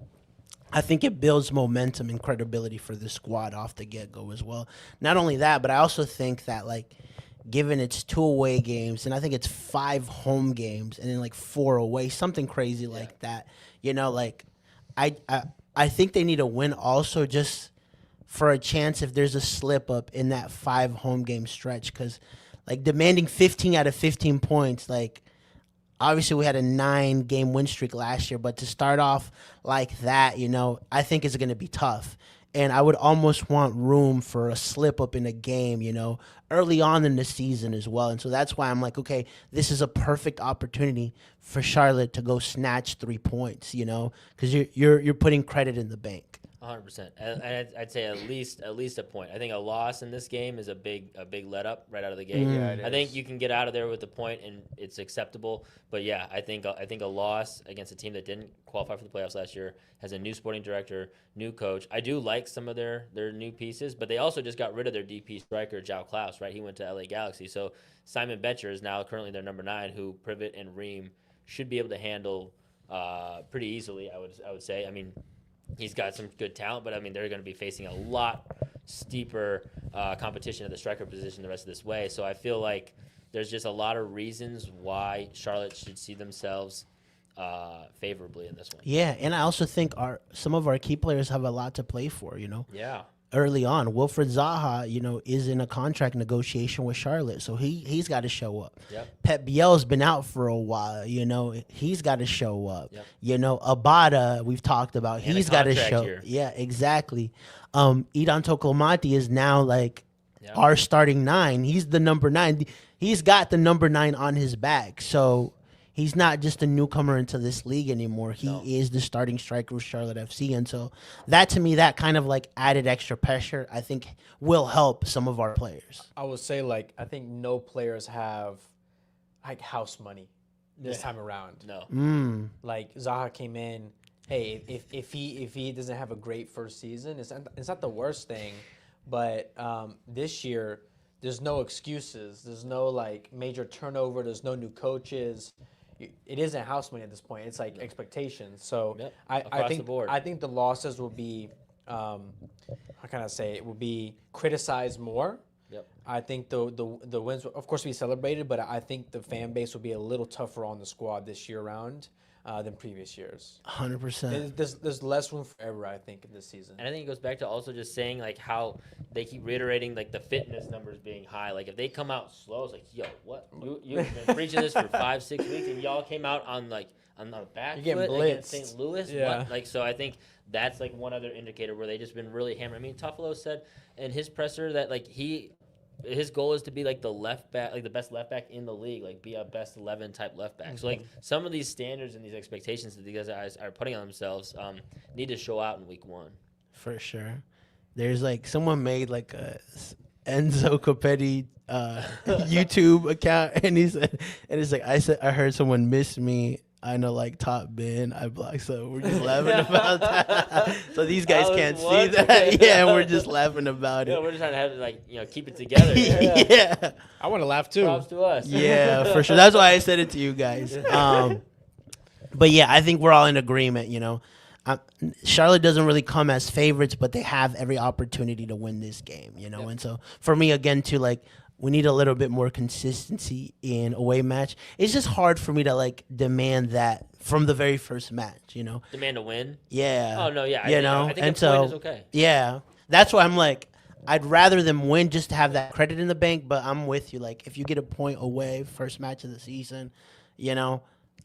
I think it builds momentum and credibility for the squad off the get-go as well. Not only that, but I also think that, like, given it's 2 away games, and I think it's 5 home games, and then, like, 4 away, something crazy like that. You know, like, I think they need a win also just for a chance if there's a slip-up in that 5 home game stretch because, like, demanding 15 out of 15 points, like, obviously we had a 9-game win streak last year, but to start off like that, you know, I think is going to be tough. And I would almost want room for a slip up in a game, you know, early on in the season as well. And so that's why I'm like, okay, this is a perfect opportunity for Charlotte to go snatch 3 points, you know, because you're putting credit in the bank. 100%. And I'd say at least a point. I think a loss in this game is a big let up right out of the gate. Yeah, I think you can get out of there with a point and it's acceptable. But yeah, I think a loss against a team that didn't qualify for the playoffs last year, has a new sporting director, new coach. I do like some of their new pieces, but they also just got rid of their DP striker, João Klaus, right? He went to LA Galaxy. So Simon Betcher is now currently their number 9, who Privet and Ream should be able to handle pretty easily, I would say. I mean, he's got some good talent, but I mean, they're going to be facing a lot steeper competition at the striker position the rest of this way. So I feel like there's just a lot of reasons why Charlotte should see themselves favorably in this one. Yeah, and I also think some of our key players have a lot to play for, you know. Yeah. Early on, Wilfred Zaha, you know, is in a contract negotiation with Charlotte, so he's got to show up. Yep. Pep Biel's been out for a while, you know, he's got to show up. Yep. You know, Abada, we've talked about, And he's got to contract show. year. Yeah, exactly. Idan Tokolmati is now like Yep. our starting 9. He's the number 9. He's got the number 9 on his back, so he's not just a newcomer into this league anymore. He is the starting striker of Charlotte FC. And so that, to me, that kind of like added extra pressure, I think will help some of our players. I would say, like, I think no players have, like, house money this time around. No. Like, Zaha came in, hey, if he doesn't have a great first season, it's not the worst thing, but this year there's no excuses. There's no like major turnover. There's no new coaches. It isn't house money at this point. It's like expectations. So Yep, I across think the board. I think the losses will be how can I say it will be criticized more. Yep. I think the wins will, of course, be celebrated, but I think the fan base will be a little tougher on the squad this year around than previous years. 100%. There's less room for error, I think, in this season. And I think it goes back to also just saying like how they keep reiterating like the fitness numbers being high. Like if they come out slow, it's like, yo, what? You've been preaching this for 5-6 weeks, and y'all came out on the back You're getting foot against blitzed. St. Louis. Yeah. What? Like so, I think that's like one other indicator where they just been really hammering. I mean, Toffolo said in his presser that like his goal is to be like the left back, like the best left back in the league, like be a best 11 type left back. So like some of these standards and these expectations that these guys are putting on themselves need to show out in week 1. For sure. There's like someone made like a Enzo Copetti YouTube account, and he said, and it's like I heard someone miss me. I know like top bin I blocked, so we're just laughing about that. So these guys That was can't see what? that. Yeah, and we're just laughing about Yeah, it. we're just trying to have like keep it together. Yeah. I want to laugh too. Props to us. Yeah, for sure. That's why I said it to you guys. But yeah, I think we're all in agreement. Charlotte doesn't really come as favorites, but they have every opportunity to win this game. Yep. And so for me, again, too, like we need a little bit more consistency in away match. It's just hard for me to like demand that from the very first match. Demand a win. Yeah. Oh no, yeah. I think a point is okay. Yeah, that's why I'm like, I'd rather them win just to have that credit in the bank. But I'm with you. Like, if you get a point away, first match of the season,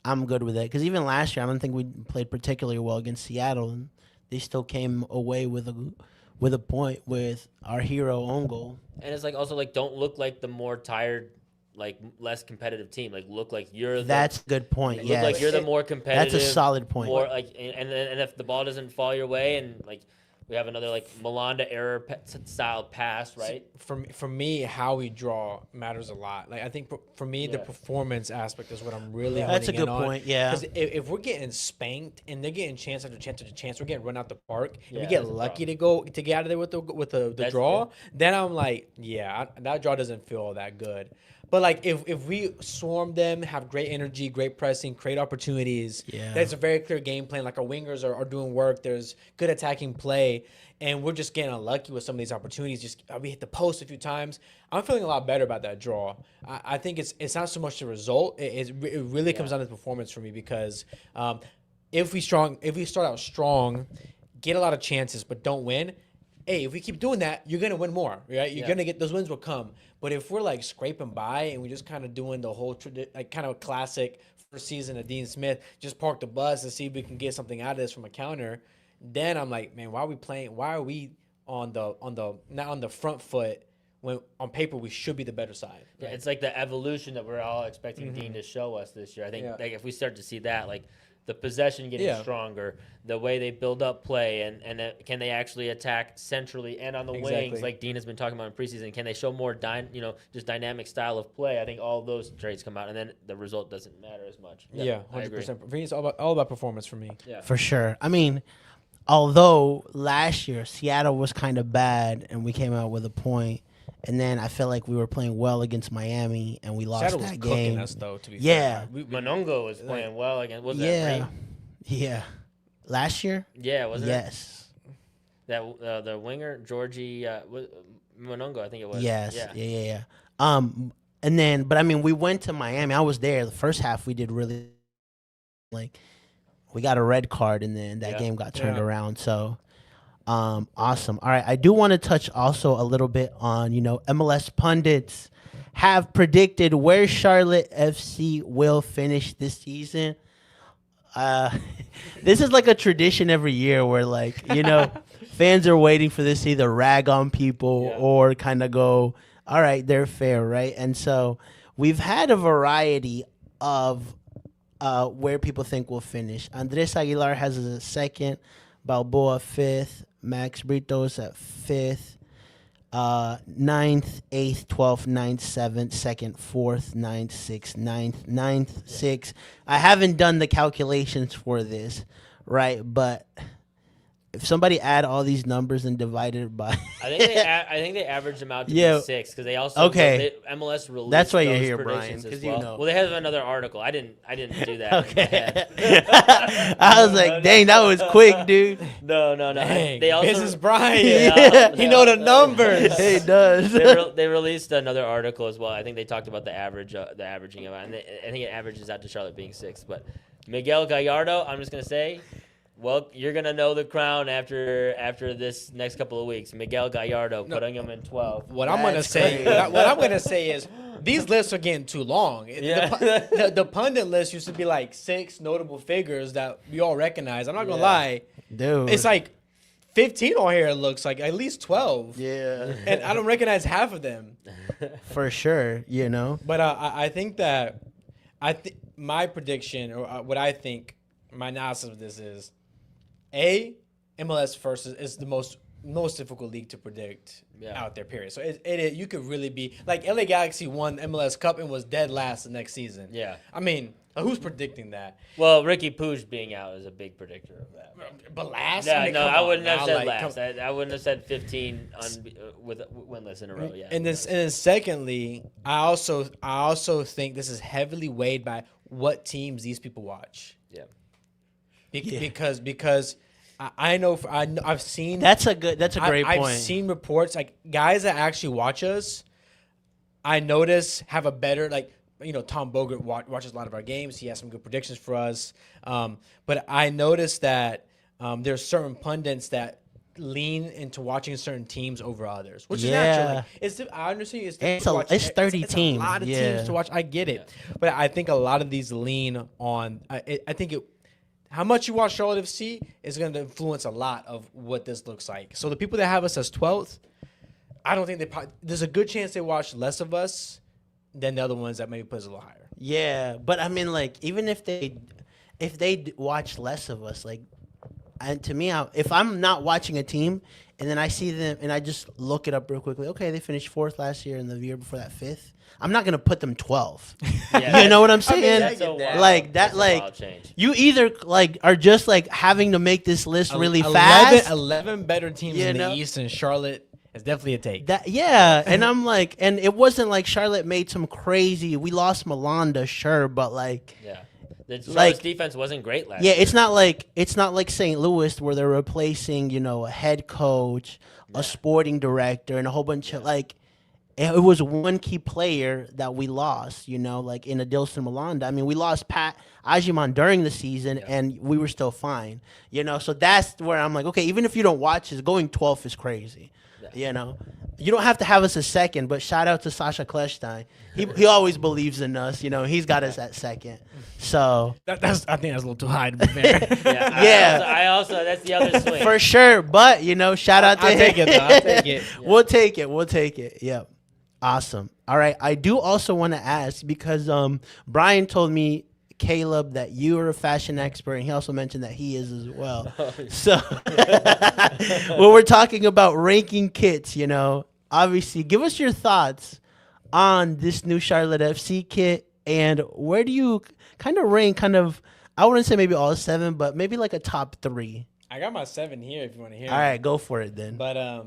I'm good with it. Because even last year, I don't think we played particularly well against Seattle, and they still came away with a point with our hero own goal. And it's like also like don't look like the more tired, like less competitive team. Like look like you're. That's a good point. Look Yeah, like you're the more competitive. That's a solid point. More like and if the ball doesn't fall your way and like we have another like Melanda error style pass, right? For me, how we draw matters a lot. Like I think for me, the performance aspect is what I'm really. That's a honing good in on. point. Yeah, because if we're getting spanked and they're getting chance after chance after chance, we're getting run out the park. Yeah, and we get that's a lucky to get out of there with the draw. good. Then I'm like, that draw doesn't feel all that good. But like if we swarm them, have great energy, great pressing, create opportunities, that's a very clear game plan. Like our wingers are doing work. There's good attacking play, and we're just getting unlucky with some of these opportunities. Just we hit the post a few times. I'm feeling a lot better about that draw. I think it's not so much the result. It really comes down to performance for me because if we start out strong, get a lot of chances but don't win. Hey, if we keep doing that, you're gonna win more, right? You're gonna get those wins will come. But if we're like scraping by and we're just kind of doing the whole like kind of classic first season of Dean Smith, just park the bus and see if we can get something out of this from a counter, then I'm like, man, why are we playing? Why are we on the front foot when on paper we should be the better side? Yeah, it's like the evolution that we're all expecting Dean to show us this year. I think like if we start to see that, like the possession getting stronger, the way they build up play, and can they actually attack centrally and on the wings, like Dean has been talking about in preseason? Can they show more just dynamic style of play? I think all those traits come out, and then the result doesn't matter as much. Yeah, 100%. For me, it's all about performance for me. Yeah, for sure. I mean, although last year Seattle was kind of bad and we came out with a point, and then I felt like we were playing well against Miami and we lost Seattle that was game. cooking us though, to be Yeah. fair. Monongo was playing well again. Was that Yeah, Rain? yeah. Last year, Yeah, was it? yes, That the winger Georgie Monongo, I think it was. yes, Yeah. yeah. And then, but I mean, we went to Miami. I was there. The first half we did really, like, we got a red card, and then that game got turned around. So, awesome. All right, I do want to touch also a little bit on, MLS pundits have predicted where Charlotte FC will finish this season. This is like a tradition every year where, like, fans are waiting for this to either rag on people or kind of go, all right, they're fair, right? And so we've had a variety of where people think we'll finish. Andres Aguilar has a second, Balboa fifth, Max Britos at fifth, 9th, 8th, 12th, 9th, 7th, 2nd, 4th, 9th, 6th, 9th, 6th. I haven't done the calculations for this, right? But if somebody add all these numbers and divide it by, I think they averaged them out to Yeah. be 6 because they also MLS released That's why you're those here, Brian, predictions 'cause as you well. know. Well, they have another article. I didn't do that. in my okay. head. I was like, dang, that was quick, dude. No. Dang, They also Business Brian. Yeah. He know the numbers. It does. they released another article as well. I think they talked about the averaging of it, and I think it averages out to Charlotte being 6. But Miguel Gallardo, I'm just gonna say, well, you're gonna know the crown after this next couple of weeks. Miguel Gallardo putting him in 12. What I'm gonna That's say, crazy. what I'm gonna say is these lists are getting too long. Yeah. The pundit list used to be like 6 notable figures that we all recognize. I'm not gonna Yeah. lie, Dude. it's like 15 on here. It looks like at least 12, yeah, and I don't recognize half of them. for sure, you know. But I think that my prediction or what I think my analysis of this is, MLS first is the most difficult league to predict out there. Period. So you could really be like LA Galaxy won MLS Cup and was dead last the next season. Yeah. I mean, who's predicting that? Well, Ricky Puig being out is a big predictor of that. But last? Yeah, I mean, no, come I on wouldn't have now, said like, last. I wouldn't have said 15 with winless in a row. Yeah. And then secondly, I also think this is heavily weighed by what teams these people watch. Yeah. Because I've seen That's a great point. I've seen reports like guys that actually watch us. I notice have a better Tom Bogert watches a lot of our games. He has some good predictions for us. But I noticed that there's certain pundits that lean into watching certain teams over others, which is natural. Like, I understand it's 30 teams. a lot of Yeah. teams to watch. I get it, but I think a lot of these lean on. I think how much you watch Charlotte FC is going to influence a lot of what this looks like. So the people that have us as 12th, I don't think there's a good chance they watch less of us than the other ones that maybe put us a little higher. Yeah, but I mean, like, even if they watch less of us, like, and to me, if I'm not watching a team and then I see them and I just look it up real quickly, okay, they finished 4th last year and the year before that 5th. I'm not gonna put them 12. Yeah, You know what I'm saying? that's a wild- Like that, that's a like wild change. you either like are just like having to make this list really fast. 11 better teams You in know? the East, and Charlotte is definitely a take. And I'm like, and it wasn't like Charlotte made some crazy. We lost Malanda, sure, but like. Yeah. The Charlotte's Like- defense wasn't great last Yeah, year. it's not like St. Louis where they're replacing, a head coach, a sporting director, and a whole bunch of like. It was one key player that we lost, like in Adilson Malanda. I mean, we lost Pat Ajiman during the season, and we were still fine, So that's where I'm like, okay, even if you don't watch this, going 12th is crazy, You don't have to have us a second, but shout out to Sasha Kleshstein. He always believes in us, He's got us at second. So I think that's a little too high to be fair. Yeah. Yeah. I also that's the other swing. for sure, but shout out to I'll him. take it, though. I'll take it. We'll take it. Yep. Awesome. All right. I do also want to ask because Brian told me, Caleb, that you are a fashion expert, and he also mentioned that he is as well. So when we're talking about ranking kits, obviously give us your thoughts on this new Charlotte FC kit and where do you kind of rank I wouldn't say maybe all 7, but maybe like a top 3. I got my 7 here if you want to hear. All right, go for it then. But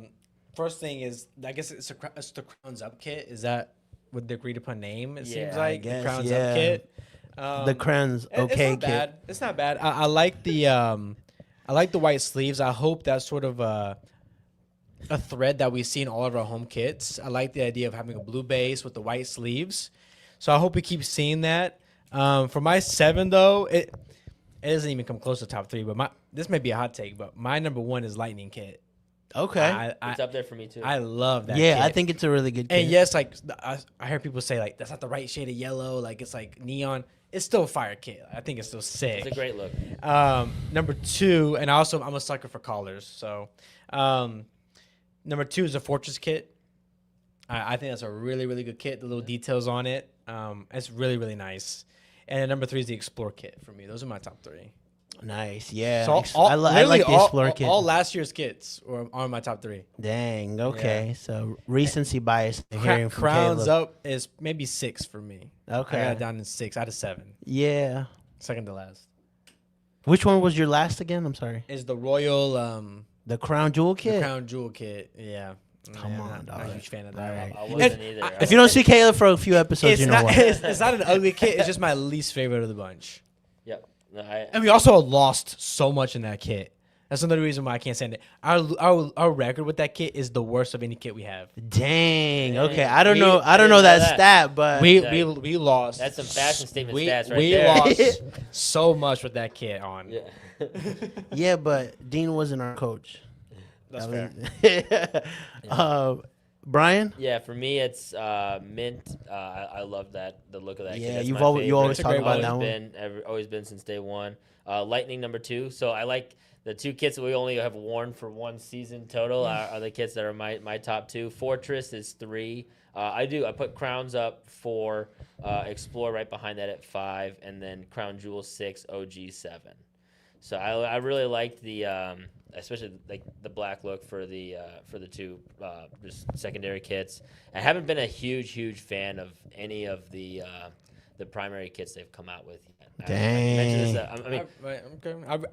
first thing is, I guess it's the Crowns Up kit. Is that what the agreed upon name? It seems I like guess, the Crowns yeah. Up kit. The Crowns It's okay not kit. bad. It's not bad. I like the white sleeves. I hope that's sort of a thread that we see in all of our home kits. I like the idea of having a blue base with the white sleeves. So I hope we keep seeing that. For my 7 though, it doesn't even come close to top 3. But this may be a hot take, but my number 1 is Lightning kit. Okay. It's up there for me too. I love that. Yeah, kit. I think it's a really good kit. And yes, like I hear people say like that's not the right shade of yellow, like it's like neon. It's still a fire kit. I think it's still sick. It's a great look. Number 2, and also I'm a sucker for collars. So number 2 is a Fortress kit. I think that's a really, really good kit. The little details on it. It's really, really nice. And then number 3 is the Explore kit for me. Those are my top 3. Nice, yeah. So I like the Explorer kit. All last year's kits are on my top 3. Dang, okay. So recency bias. Hearing from Crowns Caleb. Up is maybe 6 for me. Okay. I got it down to 6 out of 7. Yeah. Second to last. Which one was your last again? I'm sorry. Is the Royal The Crown Jewel the kit. Crown Jewel kit? Yeah. Come Yeah, on, not a dog. huge fan of All that. right. I wasn't either. If you don't see Caleb for a few episodes, It's you know not. what. It's not an ugly kit. It's just my least favorite of the bunch. Yep. No, And we also lost so much in that kit. That's another reason why I can't stand it. Our record with that kit is the worst of any kit we have. Dang. Okay. Dang. I don't We- know. I don't didn't know that know that. stat, but We lost. That's some fashion statement we, stats right we there. lost so much with that kit on. Yeah. yeah, but Dean wasn't our coach. That's That was- Brian. Yeah, for me it's mint. I love the look of that. Yeah, kit. That's you my always favorite. talk about that Always been since day one. Lightning number 2. So I like the 2 kits that we only have worn for one season total are the kits that are my top 2. Fortress is 3. I put Crowns up 4, Explore right behind that at 5, and then Crown Jewel 6, OG 7. So I really liked the especially like the black look for the 2 just secondary kits. I haven't been a huge fan of any of the primary kits they've come out with yet. Dang.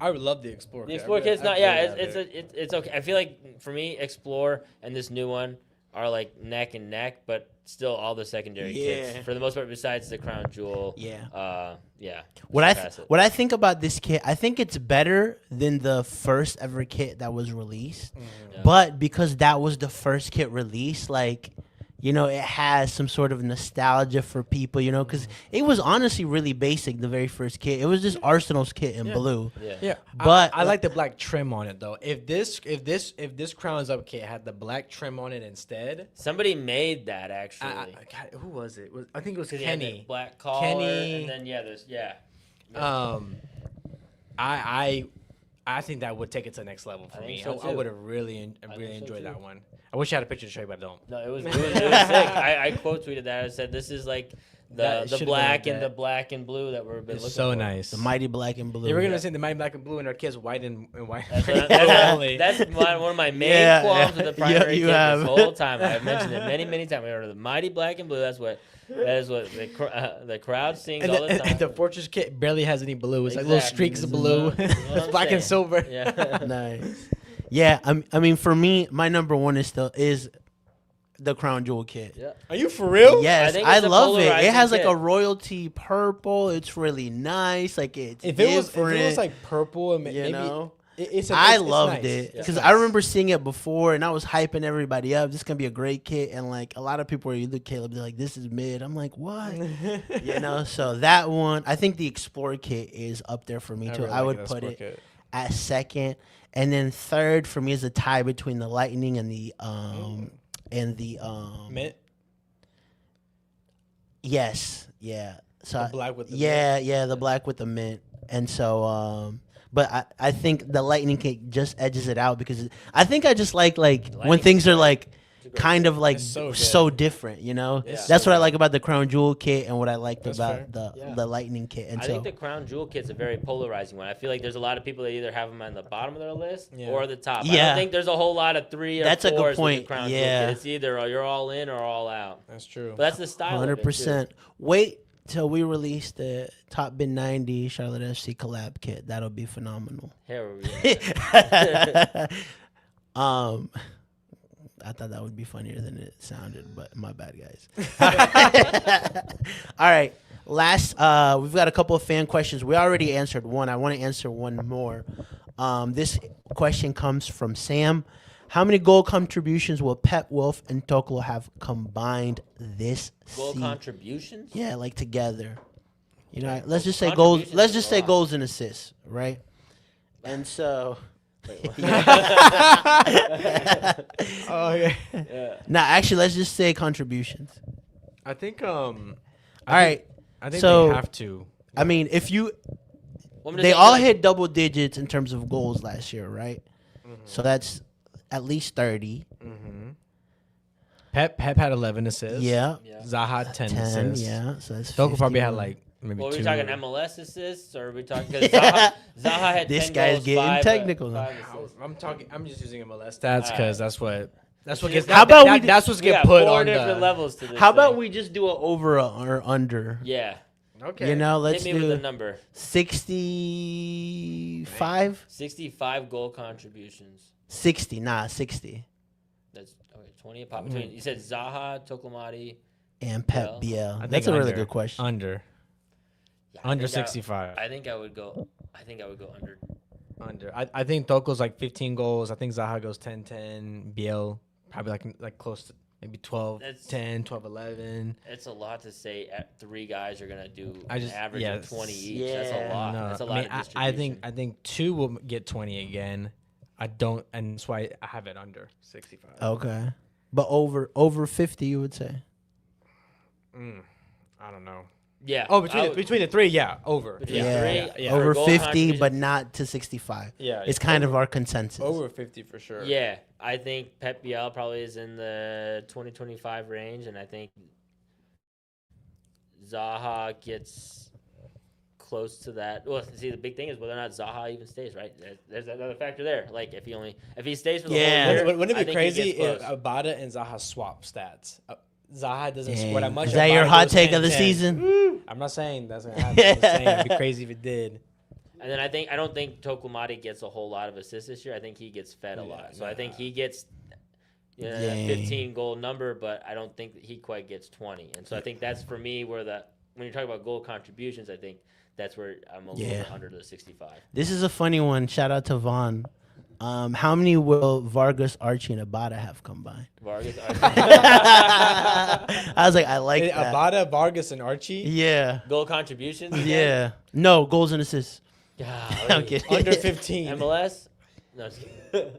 I would love the Explorer. The kit. Explorer I kit's not. really Yeah, love it. it's okay. I feel like for me, Explore and this new one are like neck and neck, but still all the secondary kits Yeah. for the most part. Besides the Crown Jewel. Yeah. Yeah. What I surpass it. what I think about this kit, I think it's better than the first ever kit that was released. Yeah. But because that was the first kit released, like, you know, it has some sort of nostalgia for people, you know, because it was honestly really basic, the very first kit. It was just Arsenal's kit in blue. Yeah. Yeah, But- I like the black trim on it though. If this Crowns Up kit had the black trim on it instead, Somebody made that actually. God, who was it? I think it was 'Cause he had the Kenny. black collar, Kenny. and then I think that would take it to the next level for I me. think so, I too. would have really think enjoyed so, that too. one. I wish I had a picture to show you, but I don't. No, it was sick. I quote tweeted that. I said, "This is like That the should've black been and that. the black and blue that we've been It's looking so for." nice. The mighty black and blue. They were gonna say the mighty black and blue, and our kids white and white. That's one of my main qualms with the primary you kit have. this whole time. I've mentioned it many times. We heard of the mighty black and blue. That is what the crowd sings And all the time. the Fortress kit barely has any blue. It's like little Exactly. streaks of blue. This is what It's I'm black and saying. silver. Yeah. Nice. Yeah, I mean, for me, my number one is the Crown Jewel kit. Yeah. Are you for real? Yes, I think I it's a love it. It polarizing has like kit. a royalty purple. It's really nice. Like it's If it different. was like purple and you maybe know. it's I it's loved nice. it Yeah. because I remember seeing it before and I was hyping everybody up. This is gonna be a great kit, and like a lot of people are either Caleb, they're like, "This is mid." I'm like, "What?" You know. So that one, I think the Explorer kit is up there for me too. really I like would that put Explorer it kit. at second, and then third for me is a tie between the Lightning and the Mint. Yes, yeah. So The black with the yeah, the black with the mint, and so but I think the Lightning kit just edges it out because I think I just like when Lightning things are kit. like It's a great kind kit. of like It's so so, good. different, you know. It's That's so what I good. like about the Crown Jewel kit and what I liked That's about fair. the Lightning kit, and I so think the Crown Jewel kit's a very polarizing one. I feel like there's a lot of people that either have them on the bottom of their list Yeah. or the top. I Yeah. don't think there's a whole lot of 3 or That's a good 4s with point. the Crown Yeah. Jewel kit. It's either you're all in or all out. That's true. But that's the style. 100%. Wait till we release the Top Bin 90 Charlotte FC collab kit. That'll be phenomenal. Here we go. I thought that would be funnier than it sounded, but my bad, guys. All right, last, we've got a couple of fan questions. We already answered one. I want to answer one more. This question comes from Sam. How many goal contributions will Pep, Wolf, and Toklo have combined this Goal season? contributions? Yeah, like together. You know, let's just say goals. Contributions Let's is just a say lot. goals and assists, right? And so, Oh yeah. Yeah. now actually, let's just say contributions. I think All right. I think So- they have to. I mean, if you Want me to they say, all like, hit double digits in terms of goals last year, right? So that's at least 30. Pep had 11 assists. Yeah. Yeah. Zaha 10 10, assists. yeah. So that's Toko probably had 51. like maybe Well, are 2. we talking MLS assists or are we talking? Because Zaha had This 10 guy's goals, getting 5, technical now. 5 assists. I'm just using MLS stats Alright. because that's what gets. How about we that's what's We get got put 4 on different the. levels to this. How about thing. we just do an over or under? Yeah. Okay. You know, let's Hit me with a do number. 65. 65 goal contributions. 60. Nah, 60. That's okay. 20 a pop. Between you said Zaha, Toklamati. And Pep Biel. BL. I That's think a really under. good question. Under. Yeah, Under 65. I think I would go under. Under. I think Toko's like 15 goals. I think Zaha goes 10-10. Biel probably like close to maybe 12-10, 12-11. It's a lot to say. 3 guys are gonna do I just- an average yeah, of 20 each. That's yeah. a lot. No, That's a I lot mean, of I distribution. think 2 will get 20 again. I don't, and that's why I have it under 65. Okay. But over 50, you would say? I don't know. Yeah. Oh, I would- between the 3, yeah, over. Between Yeah, three, yeah. Over For goal 50, contribution- but not to 65. Yeah, It's kind of our consensus. Over 50 for sure. Yeah, I think Pep Biel probably is in the 20-25 range, and I think Zaha gets close to that. Well, see, the big thing is whether or not Zaha even stays. Right, there's another factor there. Like if he stays for the Yeah. whole year, Wouldn't I it be think he crazy gets if close. Abada and Zaha swap stats? Zaha doesn't score that Dang. much. Is that your Abada hot goes take of the 10-10. season? I'm not saying that's gonna happen. I'm just saying it'd be crazy if it did. And then I don't think Toklamati gets a whole lot of assists this year. I think he gets fed a lot. So I think he gets that Dang. 15 goal number, but I don't think that he quite gets 20. And so I think that's for me where when you're talking about goal contributions, I think that's where I'm a little bit under the 65. This is a funny one. Shout out to Vaughn. How many will Vargas, Archie, and Abada have combined? Vargas, I was like, I like Hey, that. Abada, Vargas, and Archie Yeah. goal contributions? Yeah. No, goals and assists. I'm Golly. kidding. under 15. MLS? No, just kidding.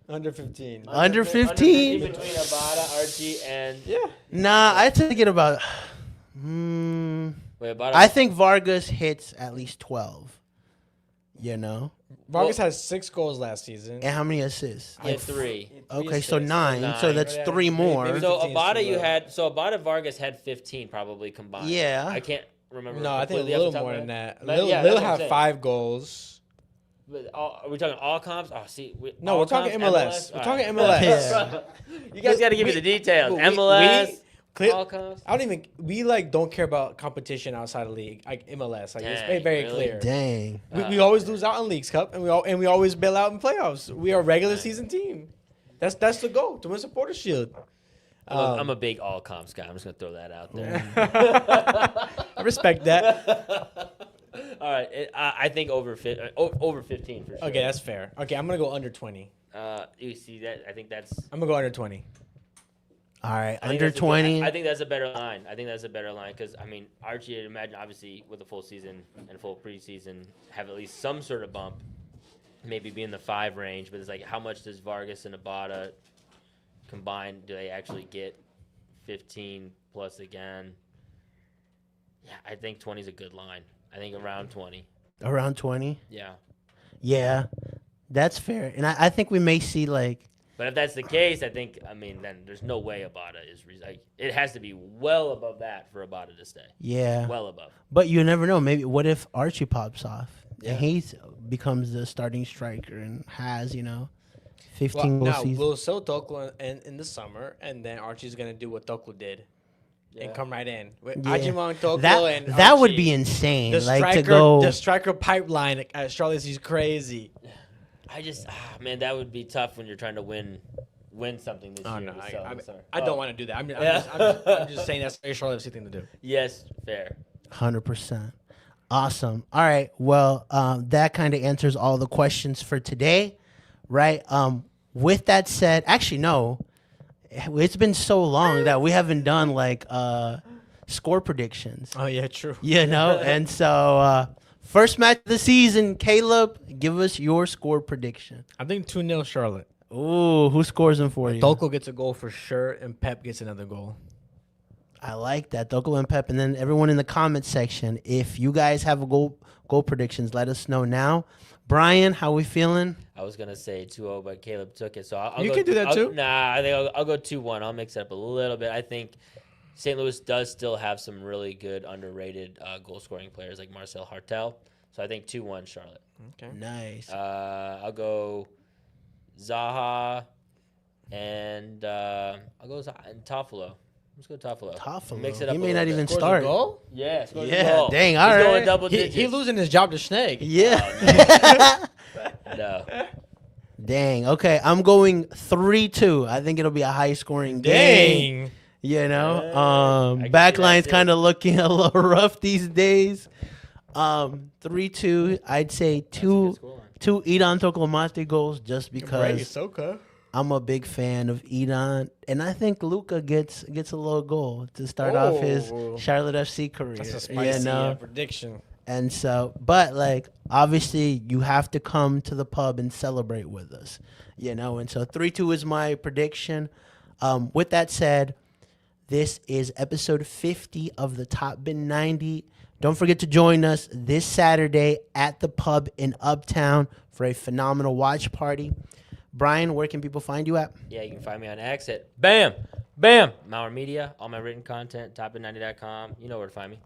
Under 15. Under 15? Between Abada, Archie, and Yeah. Nah, I'd take it about. wait, Abada. I think Vargas hits at least 12. You know? Vargas has 6 goals last season. And how many assists? he had 3. Okay, so assists. 9. So Nine. that's Yeah, 3 maybe- more. maybe- So 15 is Abada, too low. Abada Vargas had 15 probably combined. Yeah. I can't remember. No, I think a completely off the little top of more my than head. that. But Lil, yeah, Lil that's what I'm have saying. 5 goals. But are we talking all comps? Oh, see, No, all we're talking comps, MLS. We're All talking right. MLS. Yeah. You guys got to give me We- the details. we- MLS, we- all comps. I don't even. We don't care about competition outside of league, like MLS. Like it's Dang, very really? clear. Dang. We always lose out in Leagues Cup, and we always bail out in playoffs. We are a regular season team. That's the goal to win Supporter Shield. I'm a big all comps guy. I'm just gonna throw that out there. I respect that. All right, I think over 15 for sure. Okay, that's fair. Okay, I'm gonna go under 20. You see that? I think that's I'm gonna go under 20. All right. I think Under that's a good- 20. I think that's a better line. I think that's a better line because I mean Archie, I'd imagine obviously with a full season and full preseason have at least some sort of bump, maybe be in the 5 range. But it's like how much does Vargas and Abada combined? Do they actually get 15 plus again? Yeah, I think 20 is a good line. I think around 20. Around 20. Yeah. Yeah. That's fair. And I think we may see like. But if that's the case, then there's no way Abada is like it has to be well above that for Abada to stay. Yeah. Well above. But you never know. Maybe what if Archie pops off Yeah. and he becomes the starting striker and has 15 goal Now season. we'll sell Toklo in the summer, and then Archie's gonna do what Toklo did and come right in. With Yeah. Ajimon, Toklo, that and that would Archie. be insane. The Like striker, to go. the striker pipeline at Charlotte is crazy. I just man, that would be tough when you're trying to win something this Oh year. no, to sell in the summer. I Oh, don't want to do that. I'm Yeah. just saying that's a Charlotte FC thing to do. Yes, fair. 100%. Awesome. All right. Well, that kind of answers all the questions for today, right? With that said, actually, no. It's been so long that we haven't done like score predictions, Oh yeah, true. And so first match of the season, Caleb, give us your score prediction. I think 2-0 Charlotte. Ooh, who scores them for you? Toko gets a goal for sure, and Pep gets another goal. I like that. Doko and Pep. And then everyone in the comment section, if you guys have a goal predictions, let us know now. Brian, how we feeling? I was gonna say 2-0, but Caleb took it, so I'll You go, can do that I'll- too. Nah, I think I'll go 2-1. I'll mix it up a little bit. I think St. Louis does still have some really good underrated goal scoring players like Marcel Hartel. So I think 2-1 Charlotte. Okay. Nice. I'll go Zaha and I'll go Zaha and Toffolo. Let's go Toffolo. Toffolo. Mix it up He a may little not bit. even Scores a start. goal? Yeah, scores a Yeah, goal. dang, He's all going right. double He digits. losing his job to Schnegg. Yeah. No. Dang. Okay, I'm going 3-2. I think it'll be a high scoring game. Dang. You know, I can see backline's that, kind too. of looking a little rough these days. 3-2. I'd say two Edon Toclomate goals just because Soka. I'm a big fan of Edon, and I think Luca gets a little goal to start off his Oh. Charlotte FC career. That's a spicy you know? prediction. And so, but like, obviously, you have to come to the pub and celebrate with us, you know. And so, 3-2 is my prediction. With that said, this is episode 50 of the Top Bin 90. Don't forget to join us this Saturday at the pub in Uptown for a phenomenal watch party. Brian, where can people find you at? Yeah, you can find me on X at Bam Mauer Media. All my written content, topin90.com. You know where to find me.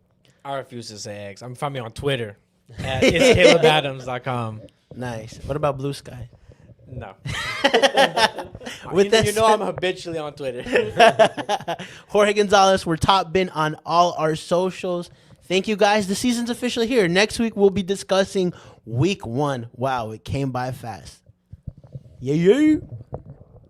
I refuse to say X. I'm find me on Twitter. It's CalebAdams.com. Nice. What about Blue Sky? No. With that you know I'm habitually on Twitter. Jorge Gonzalez, we're Top Bin on all our socials. Thank you, guys. The season's officially here. Next week, we'll be discussing week 1. Wow, it came by fast. Yeah.